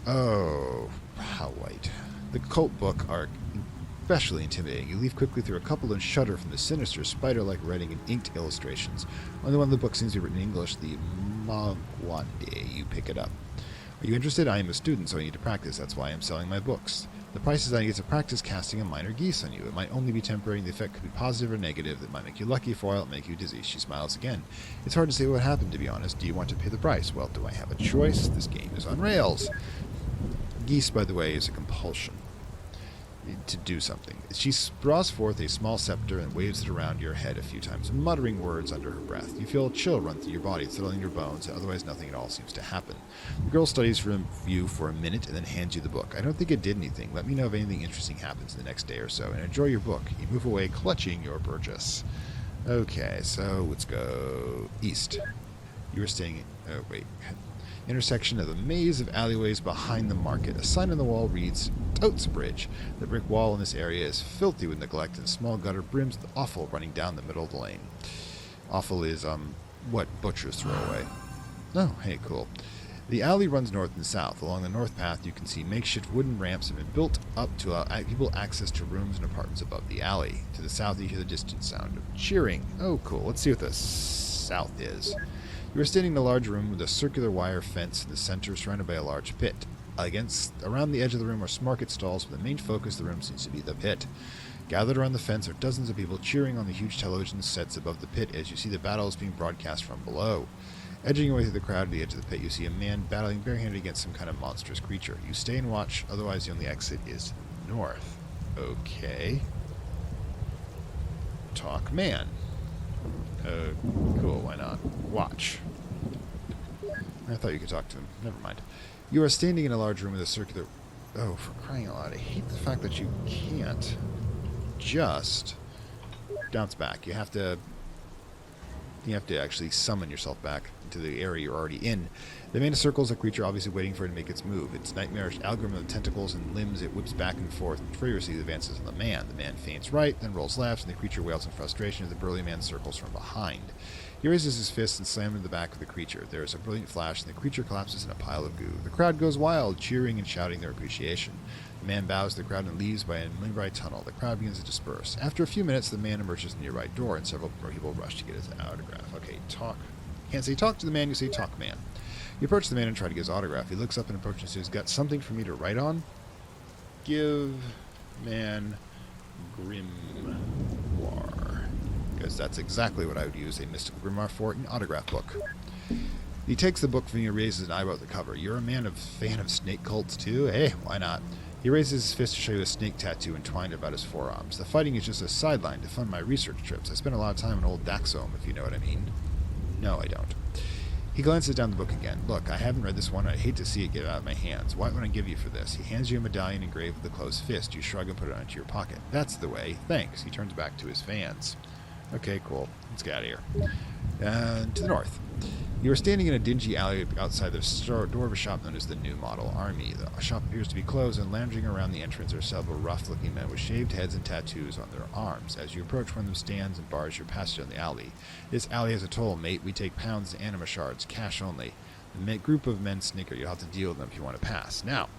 Oh, how white. The occult book are especially intimidating. You leaf quickly through a couple and shudder from the sinister, spider-like writing and inked illustrations. Only one of the books seems to be written in English, the Magwande. You pick it up. Are you interested? I am a student, so I need to practice. That's why I am selling my books. The price is that I get to practice casting a minor geese on you. It might only be temporary, and the effect could be positive or negative. That might make you lucky, for a while it make you dizzy. She smiles again. It's hard to say what happened, to be honest. Do you want to pay the price? Well, do I have a choice? This game is on rails. Geese, by the way, is a compulsion to do something. She draws forth a small scepter and waves it around your head a few times, muttering words under her breath. You feel a chill run through your body, settling your bones, and otherwise nothing at all seems to happen. The girl studies you for a minute and then hands you the book. I don't think it did anything. Let me know if anything interesting happens in the next day or so, and enjoy your book. You move away, clutching your purchase. Okay, so let's go east. You were staying... Oh, wait. Intersection of the maze of alleyways behind the market. A sign on the wall reads, Totes Bridge. The brick wall in this area is filthy with neglect, and a small gutter brims with offal running down the middle of the lane. Offal is, what butchers throw away. Oh, hey, cool. The alley runs north and south. Along the north path, you can see makeshift wooden ramps have been built up to allow people access to rooms and apartments above the alley. To the south, you hear the distant sound of cheering. Oh, cool. Let's see what the south is. You are standing in a large room with a circular wire fence in the center, surrounded by a large pit. Around the edge of the room are market stalls, but the main focus of the room seems to be the pit. Gathered around the fence are dozens of people cheering on the huge television sets above the pit as you see the battles being broadcast from below. Edging your way through the crowd to the edge of the pit, you see a man battling barehanded against some kind of monstrous creature. You stay and watch, otherwise the only exit is north. Okay. Talk man. Cool, why not? Watch. I thought you could talk to him. Never mind. You are standing in a large room with a circular... Oh, for crying out loud. I hate the fact that you can't just bounce back. You have to actually summon yourself back into the area you're already in. The man circles a creature, obviously waiting for it to make its move. Its nightmarish algorithm of tentacles and limbs, it whips back and forth and furiously advances on the man. The man feints right, then rolls left, and the creature wails in frustration as the burly man circles from behind. He raises his fist and slams into the back of the creature. There is a brilliant flash, and the creature collapses in a pile of goo. The crowd goes wild, cheering and shouting their appreciation. The man bows to the crowd and leaves by a nearby tunnel. The crowd begins to disperse. After a few minutes, the man emerges in the nearby door, and several people rush to get his autograph. Okay, talk. Can't say talk to the man, you say talk man. You approach the man and try to get his autograph. He looks up and approaches and says, "Got something for me to write on?" Give man grimoire. Because that's exactly what I would use a mystical grimoire for, an autograph book. He takes the book from you and raises an eyebrow at the cover. You're a fan of snake cults too? Hey, why not? He raises his fist to show you a snake tattoo entwined about his forearms. The fighting is just a sideline to fund my research trips. I spend a lot of time in old Daxome, if you know what I mean. No, I don't. He glances down the book again. Look, I haven't read this one. I'd hate to see it get out of my hands. What would I give you for this? He hands you a medallion engraved with a closed fist. You shrug and put it onto your pocket. That's the way. Thanks. He turns back to his fans. Okay, cool. Let's get out of here. To the north. You are standing in a dingy alley outside the door of a shop known as the New Model Army. The shop appears to be closed, and lounging around the entrance are several rough-looking men with shaved heads and tattoos on their arms. As you approach, one of them stands and bars your passage on the alley. This alley has a toll, mate. We take pounds and anima shards, cash only. The group of men snicker. You'll have to deal with them if you want to pass. Now,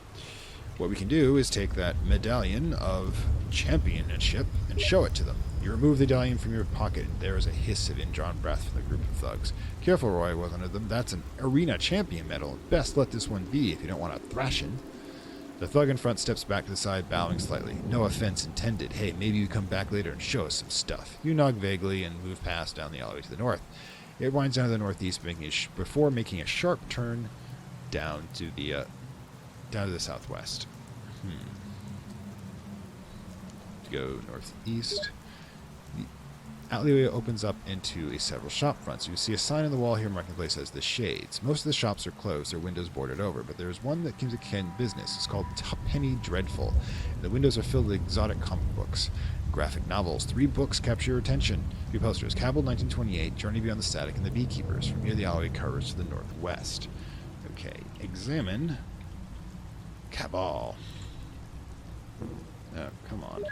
what we can do is take that medallion of championship and show it to them. You remove the medallion from your pocket, and there is a hiss of indrawn breath from the group of thugs. Careful, Roy, was one of them. That's an arena champion medal. Best let this one be if you don't want a thrashing. The thug in front steps back to the side, bowing slightly. No offense intended. Hey, maybe you come back later and show us some stuff. You nod vaguely and move past down the alleyway to the north. It winds down to the northeast before making a sharp turn down to the southwest. To go northeast. alleyway opens up into several shop fronts. You see a sign on the wall here marking the place as the Shades. Most of the shops are closed, their windows boarded over, but there is one that keeps a can business. It's called Penny Dreadful. The windows are filled with exotic comic books, graphic novels. 3 books capture your attention. 3 posters: Cabal 1928, Journey Beyond the Static, and The Beekeepers. From here, the alleyway curves to the northwest. Okay, examine Cabal. Oh, come on.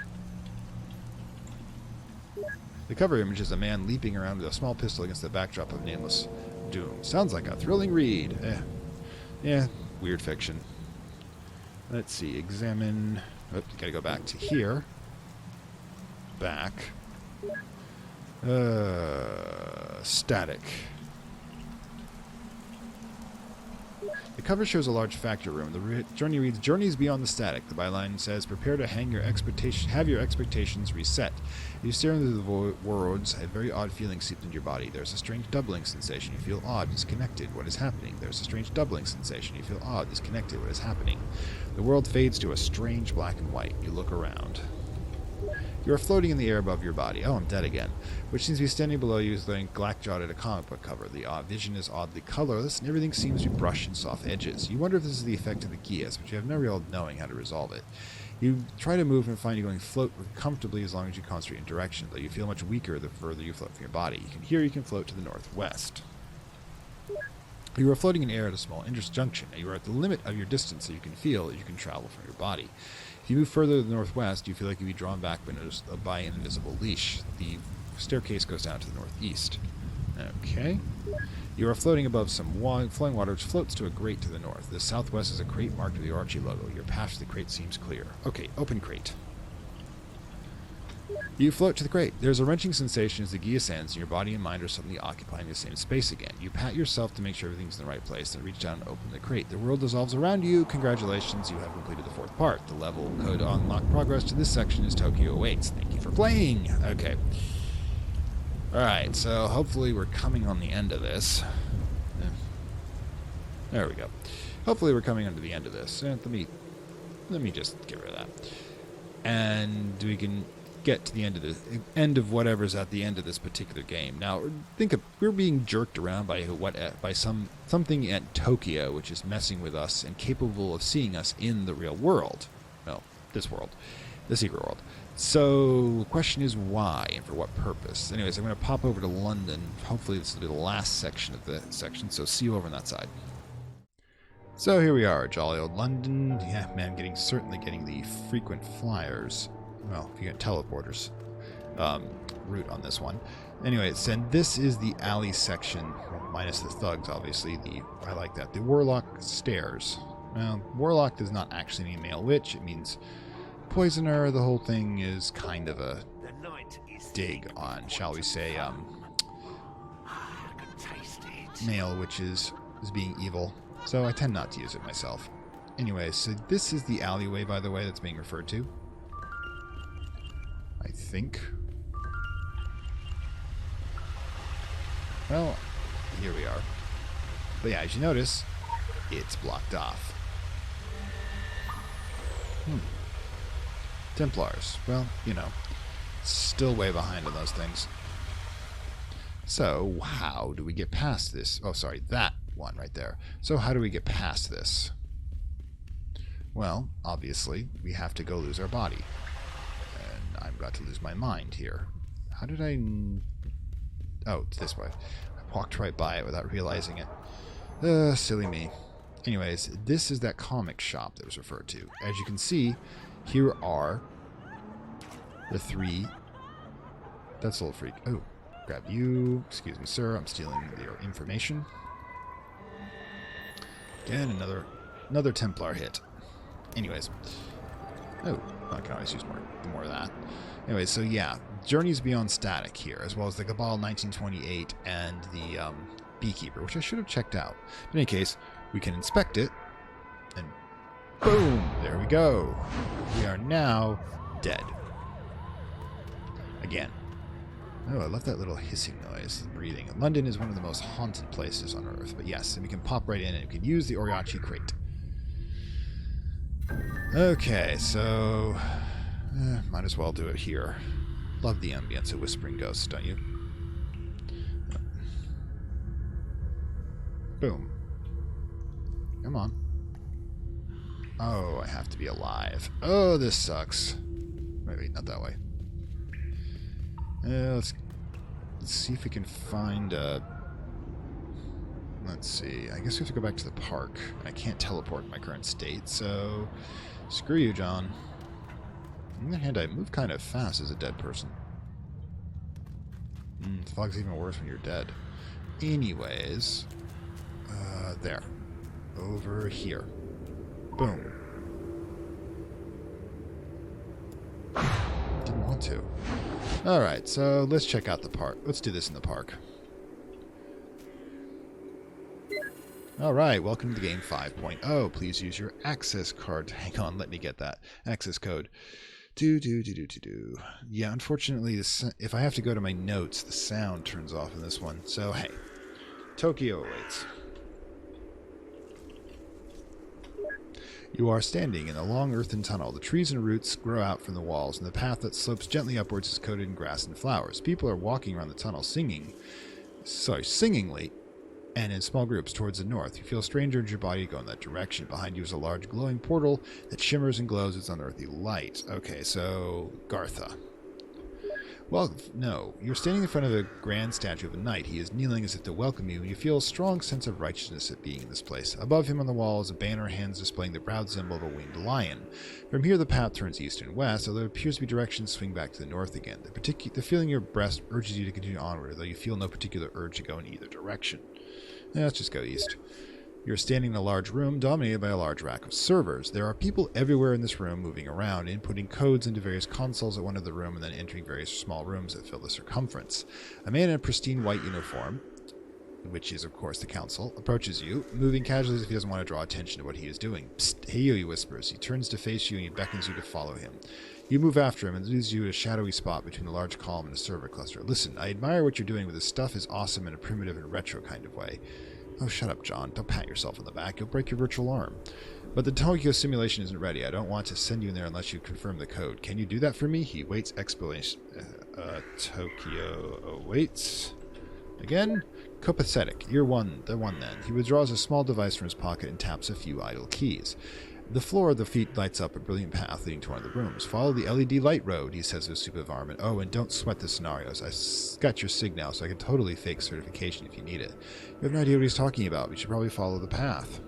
The cover image is a man leaping around with a small pistol against the backdrop of nameless doom. Sounds like a thrilling read. Yeah, weird fiction. Let's see, examine... Oh, gotta go back to here. Back. Static. The cover shows a large factory room. The journey reads, "Journeys Beyond the Static." The byline says, "Prepare to have your expectations reset." As you stare into the worlds, a very odd feeling seeps into your body. There's a strange doubling sensation. You feel odd, disconnected. What is happening? There's a strange doubling sensation. You feel odd, disconnected. What is happening? The world fades to a strange black and white. You look around. You are floating in the air above your body. Oh, I'm dead again. Which seems to be standing below you, laying black-jotted a comic book cover. The vision is oddly colorless, and everything seems to be brushed and soft edges. You wonder if this is the effect of the Gias, but you have no real knowing how to resolve it. You try to move and find you going float comfortably as long as you concentrate in direction, though you feel much weaker the further you float from your body. You can float to the northwest. You are floating in air at a small junction. You are at the limit of your distance that you can feel that you can travel from your body. If you move further to the northwest, you feel like you'll be drawn back by an invisible leash. The staircase goes down to the northeast. Okay. You are floating above some flowing water, which floats to a grate to the north. The southwest is a crate marked with the Orochi logo. Your path to the crate seems clear. Okay, open crate. You float to the crate. There's a wrenching sensation as the Gia ascends, and your body and mind are suddenly occupying the same space again. You pat yourself to make sure everything's in the right place, then reach down and open the crate. The world dissolves around you. Congratulations, you have completed the 4th part. The level code to unlock progress to this section is Tokyo awaits. Thank you for playing. Okay. Alright, so hopefully we're coming on the end of this. There we go. Hopefully we're coming on to the end of this. Let me just get rid of that. And we can get to the end of whatever's at the end of this particular game. Now, we're being jerked around by something at Tokyo, which is messing with us and capable of seeing us in the real world. Well, this world, the secret world. So, the question is why and for what purpose. Anyways, I'm going to pop over to London. Hopefully, this will be the last section of the section. So, see you over on that side. So here we are, jolly old London. Yeah, man, certainly getting the frequent flyers. Well, if you get teleporters route on this one. Anyways, and this is the alley section, minus the thugs, obviously. I like that. The Warlock Stairs. Well, Warlock does not actually mean male witch. It means poisoner. The whole thing is kind of a dig on, shall we say, male witches as being evil. So I tend not to use it myself. Anyway, so this is the alleyway, by the way, that's being referred to. I think. Well, here we are. But yeah, as you notice, it's blocked off. Templars. Well, still way behind on those things. So, how do we get past this? Oh, sorry, that one right there. So, how do we get past this? Well, obviously, we have to go lose our body. I've got to lose my mind here. How did I... Oh, it's this way. I walked right by it without realizing it. Silly me. Anyways, this is that comic shop that was referred to. As you can see, here are the 3... That's a little freak. Oh, grab you. Excuse me, sir. I'm stealing your information. Again, another Templar hit. Anyways. Oh, I can always use more of that. Anyway, so yeah, Journeys Beyond Static here, as well as the Cabal 1928 and the Beekeeper, which I should have checked out. In any case, we can inspect it, and boom, there we go. We are now dead. Again. Oh, I love that little hissing noise, the breathing. London is one of the most haunted places on Earth, but yes, and we can pop right in and we can use the Orochi crate. Okay, so might as well do it here. Love the ambience of Whispering Ghosts, don't you? Boom. Come on. Oh, I have to be alive. Oh, this sucks. Maybe not that way. Let's see if we can find a... Let's see. I guess we have to go back to the park. I can't teleport in my current state, so... Screw you, John. On the other hand, I move kind of fast as a dead person. Fog's even worse when you're dead. Anyways... there. Over here. Boom. Didn't want to. Alright, so let's check out the park. Let's do this in the park. Alright, welcome to the game 5.0. Please use your access card. Hang on, let me get that. Access code. Yeah, unfortunately, if I have to go to my notes, the sound turns off in this one. So, hey. Tokyo awaits. You are standing in a long earthen tunnel. The trees and roots grow out from the walls, and the path that slopes gently upwards is coated in grass and flowers. People are walking around the tunnel singingly, and in small groups towards the north. You feel a stranger in your body go in that direction. Behind you is a large glowing portal that shimmers and glows its unearthly light. Okay, so Gartha. Well, no. You're standing in front of a grand statue of a knight. He is kneeling as if to welcome you, and you feel a strong sense of righteousness at being in this place. Above him on the wall is a banner, hands displaying the proud symbol of a winged lion. From here the path turns east and west, although it appears to be directions swing back to the north again. The feeling in your breast urges you to continue onward, though you feel no particular urge to go in either direction. Let's just go east. You're standing in a large room dominated by a large rack of servers. There are people everywhere in this room moving around, inputting codes into various consoles at one of the room and then entering various small rooms that fill the circumference. A man in a pristine white uniform, which is of course the council, approaches you, moving casually as if he doesn't want to draw attention to what he is doing. Psst, hey you, he whispers. He turns to face you and he beckons you to follow him. You move after him and leads you to a shadowy spot between a large column and a server cluster. Listen, I admire what you're doing, but this stuff is awesome in a primitive and retro kind of way. Oh, shut up, John. Don't pat yourself on the back. You'll break your virtual arm. But the Tokyo simulation isn't ready. I don't want to send you in there unless you confirm the code. Can you do that for me? He waits explanation. Tokyo awaits. Again? Copacetic. You're the one then. He withdraws a small device from his pocket and taps a few idle keys. The floor of the feet lights up a brilliant path leading to one of the rooms. Follow the LED light road, he says with super environment. Oh, and don't sweat the scenarios. I got your sig now, so I can totally fake certification if you need it. You have no idea what he's talking about. You should probably follow the path.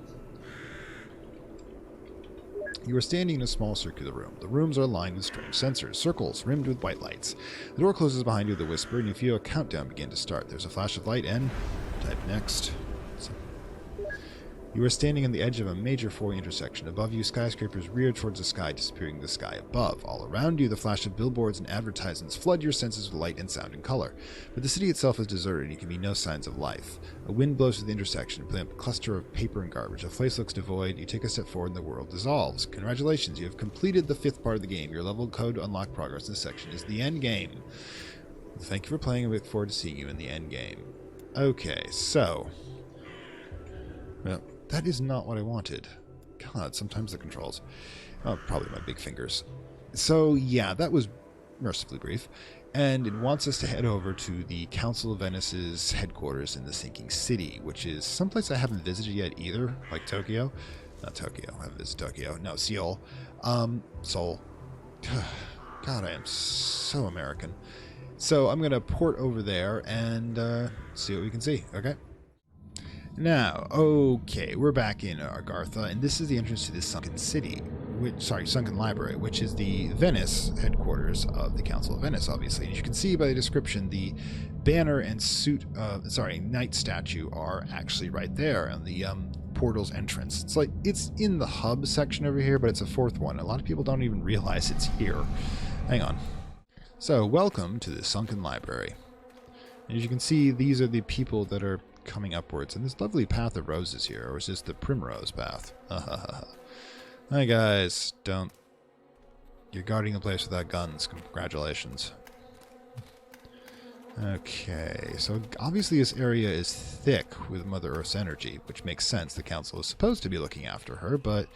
You are standing in a small circular room. The rooms are lined with strange sensors, circles rimmed with white lights. The door closes behind you with a whisper, and you feel a countdown begin to start. There's a flash of light and... type next. You are standing on the edge of a major four-way intersection. Above you, skyscrapers rear towards the sky, disappearing in the sky above. All around you, the flash of billboards and advertisements flood your senses with light and sound and color. But the city itself is deserted, and you can see no signs of life. A wind blows through the intersection, putting up a cluster of paper and garbage. The place looks devoid. You take a step forward, and the world dissolves. Congratulations, you have completed the 5th part of the game. Your level code unlock progress in this section is the end game. Thank you for playing, and we look forward to seeing you in the end game. Okay, so... well... that is not what I wanted. God, sometimes the controls. Oh, probably my big fingers. So, yeah, that was mercifully brief. And it wants us to head over to the Council of Venice's headquarters in the Sinking City, which is someplace I haven't visited yet either, like Tokyo. Not Tokyo, I haven't visited Tokyo. No, Seoul. Seoul. God, I am so American. So I'm going to port over there and see what we can see, okay? Now, okay, we're back in Gartha, and this is the entrance to the Sunken City, Sunken Library, which is the Venice headquarters of the Council of Venice, obviously. And as you can see by the description, the banner and knight statue are actually right there on the portal's entrance. It's in the hub section over here, but it's a 4th one. A lot of people don't even realize it's here. Hang on. So, welcome to the Sunken Library. As you can see, these are the people that are coming upwards, and this lovely path of roses here, or is this the primrose path? Hi guys, you're guarding the place without guns. Congratulations. Okay, so obviously this area is thick with Mother Earth's energy, which makes sense. The council is supposed to be looking after her, but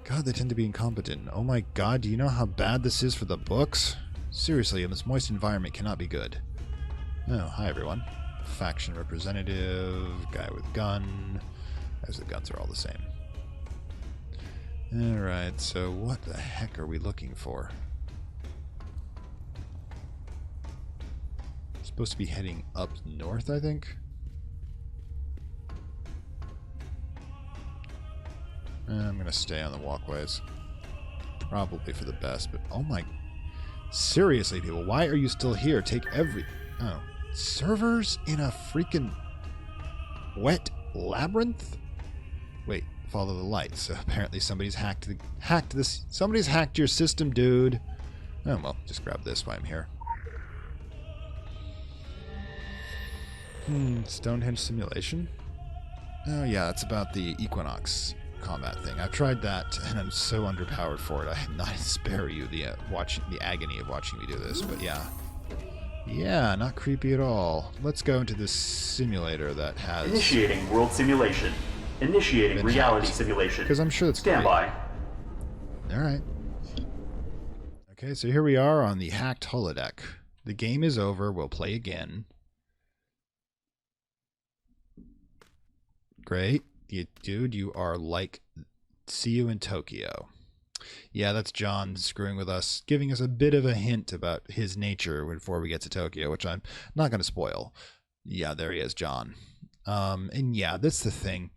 God, they tend to be incompetent. Oh my God, do you know how bad this is for the books? Seriously, in this moist environment cannot be good. Oh, hi everyone. Faction representative, guy with gun. As the guns are all the same. Alright, so what the heck are we looking for? Supposed to be heading up north, I think? I'm gonna stay on the walkways. Probably for the best, but oh my... Seriously, people, why are you still here? Take every... Oh. Servers in a freaking... wet labyrinth? Wait, follow the light. So apparently somebody's hacked this... Somebody's hacked your system, dude. Oh, well, just grab this while I'm here. Stonehenge simulation? Oh, yeah, it's about the Equinox combat thing. I've tried that, and I'm so underpowered for it. I am not spare you the agony of watching me do this, but yeah. Yeah, not creepy at all. Let's go into this simulator that has... Initiating world simulation. Initiating reality simulation. Because I'm sure that's Stand by. Alright. Okay, so here we are on the hacked holodeck. The game is over. We'll play again. Great. Dude, you are like... See you in Tokyo. Yeah, that's John screwing with us, giving us a bit of a hint about his nature before we get to Tokyo, which I'm not going to spoil. Yeah, there he is, John. And yeah, that's the thing.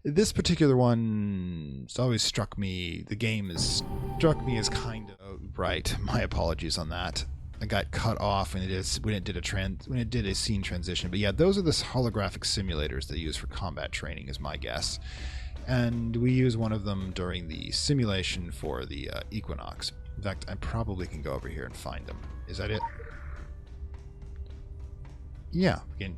This particular one has always struck me. The game has struck me as kind of right. My apologies on that. I got cut off when it did a scene transition. But yeah, those are the holographic simulators they use for combat training, is my guess. And we use one of them during the simulation for the Equinox. In fact, I probably can go over here and find them. Is that it? Yeah. Again,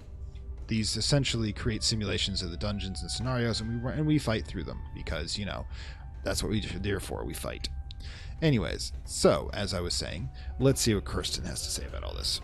these essentially create simulations of the dungeons and scenarios, and we fight through them because, you know, that's what we're there for. We fight. Anyways, so as I was saying, let's see what Kirsten has to say about all this.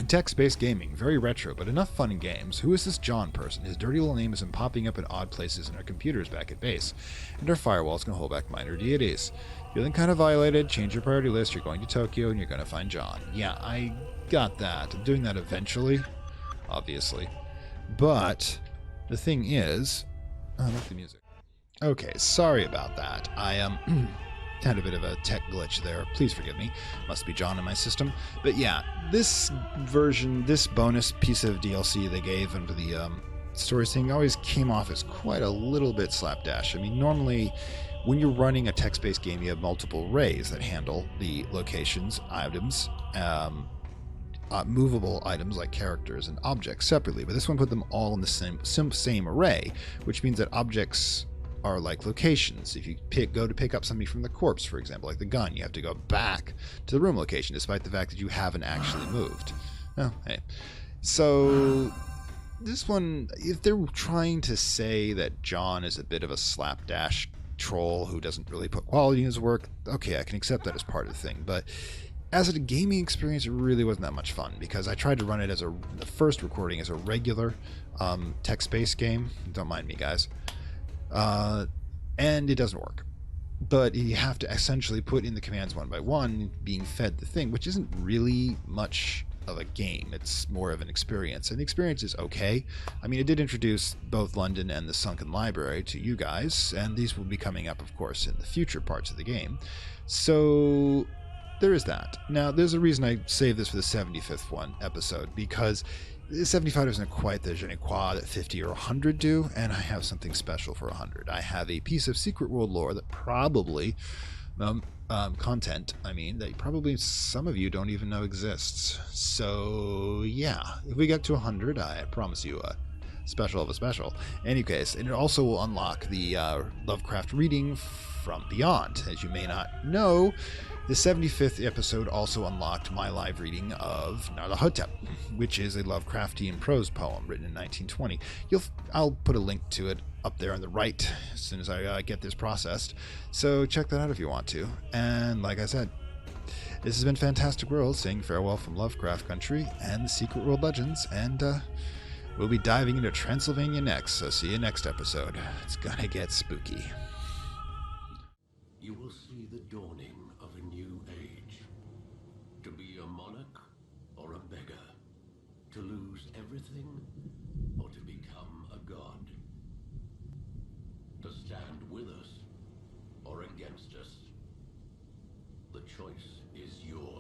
Text-based gaming, very retro, but enough fun in games. Who is this John person? His dirty little name isn't popping up in odd places in our computers back at base, and our firewalls can hold back minor deities. Feeling kind of violated? Change your priority list. You're going to Tokyo, and you're going to find John. Yeah, I got that. I'm doing that eventually, obviously. But the thing is, I like the music. Okay, sorry about that. I had a bit of a tech glitch there. Please forgive me. Must be John in my system. But yeah, this version, this bonus piece of DLC they gave under the stories thing always came off as quite a little bit slapdash. I mean, normally when you're running a text-based game, you have multiple arrays that handle the locations, items, movable items like characters and objects separately. But this one put them all in the same array, which means that objects are like locations. If you go to pick up something from the corpse, for example, like the gun, you have to go back to the room location, despite the fact that you haven't actually moved. Oh, hey. So this one, if they're trying to say that John is a bit of a slapdash troll who doesn't really put quality in his work, okay, I can accept that as part of the thing. But as a gaming experience, it really wasn't that much fun because I tried to run it as the first recording as a regular text-based game. Don't mind me, guys. And it doesn't work. But you have to essentially put in the commands one by one, being fed the thing, which isn't really much of a game. It's more of an experience. And the experience is okay. I mean, it did introduce both London and the Sunken Library to you guys, and these will be coming up, of course, in the future parts of the game. So there is that. Now, there's a reason I saved this for the 75th episode, because 75 isn't quite the je ne quoi that 50 or 100 do, and I have something special for 100. I have a piece of Secret World lore that probably, content, that probably some of you don't even know exists. So, yeah, if we get to 100, I promise you a special of a special. In any case, and it also will unlock the Lovecraft reading from Beyond. As you may not know, the 75th episode also unlocked my live reading of Nyarlathotep, which is a Lovecraftian prose poem written in 1920. I'll put a link to it up there on the right as soon as I get this processed. So check that out if you want to. And like I said, this has been Fantastic World, saying farewell from Lovecraft Country and the Secret World Legends, and we'll be diving into Transylvania next, so see you next episode. It's gonna get spooky. you will see the dawning of a new age. To be a monarch or a beggar. To lose everything or to become a god. To stand with us or against us. The choice is yours.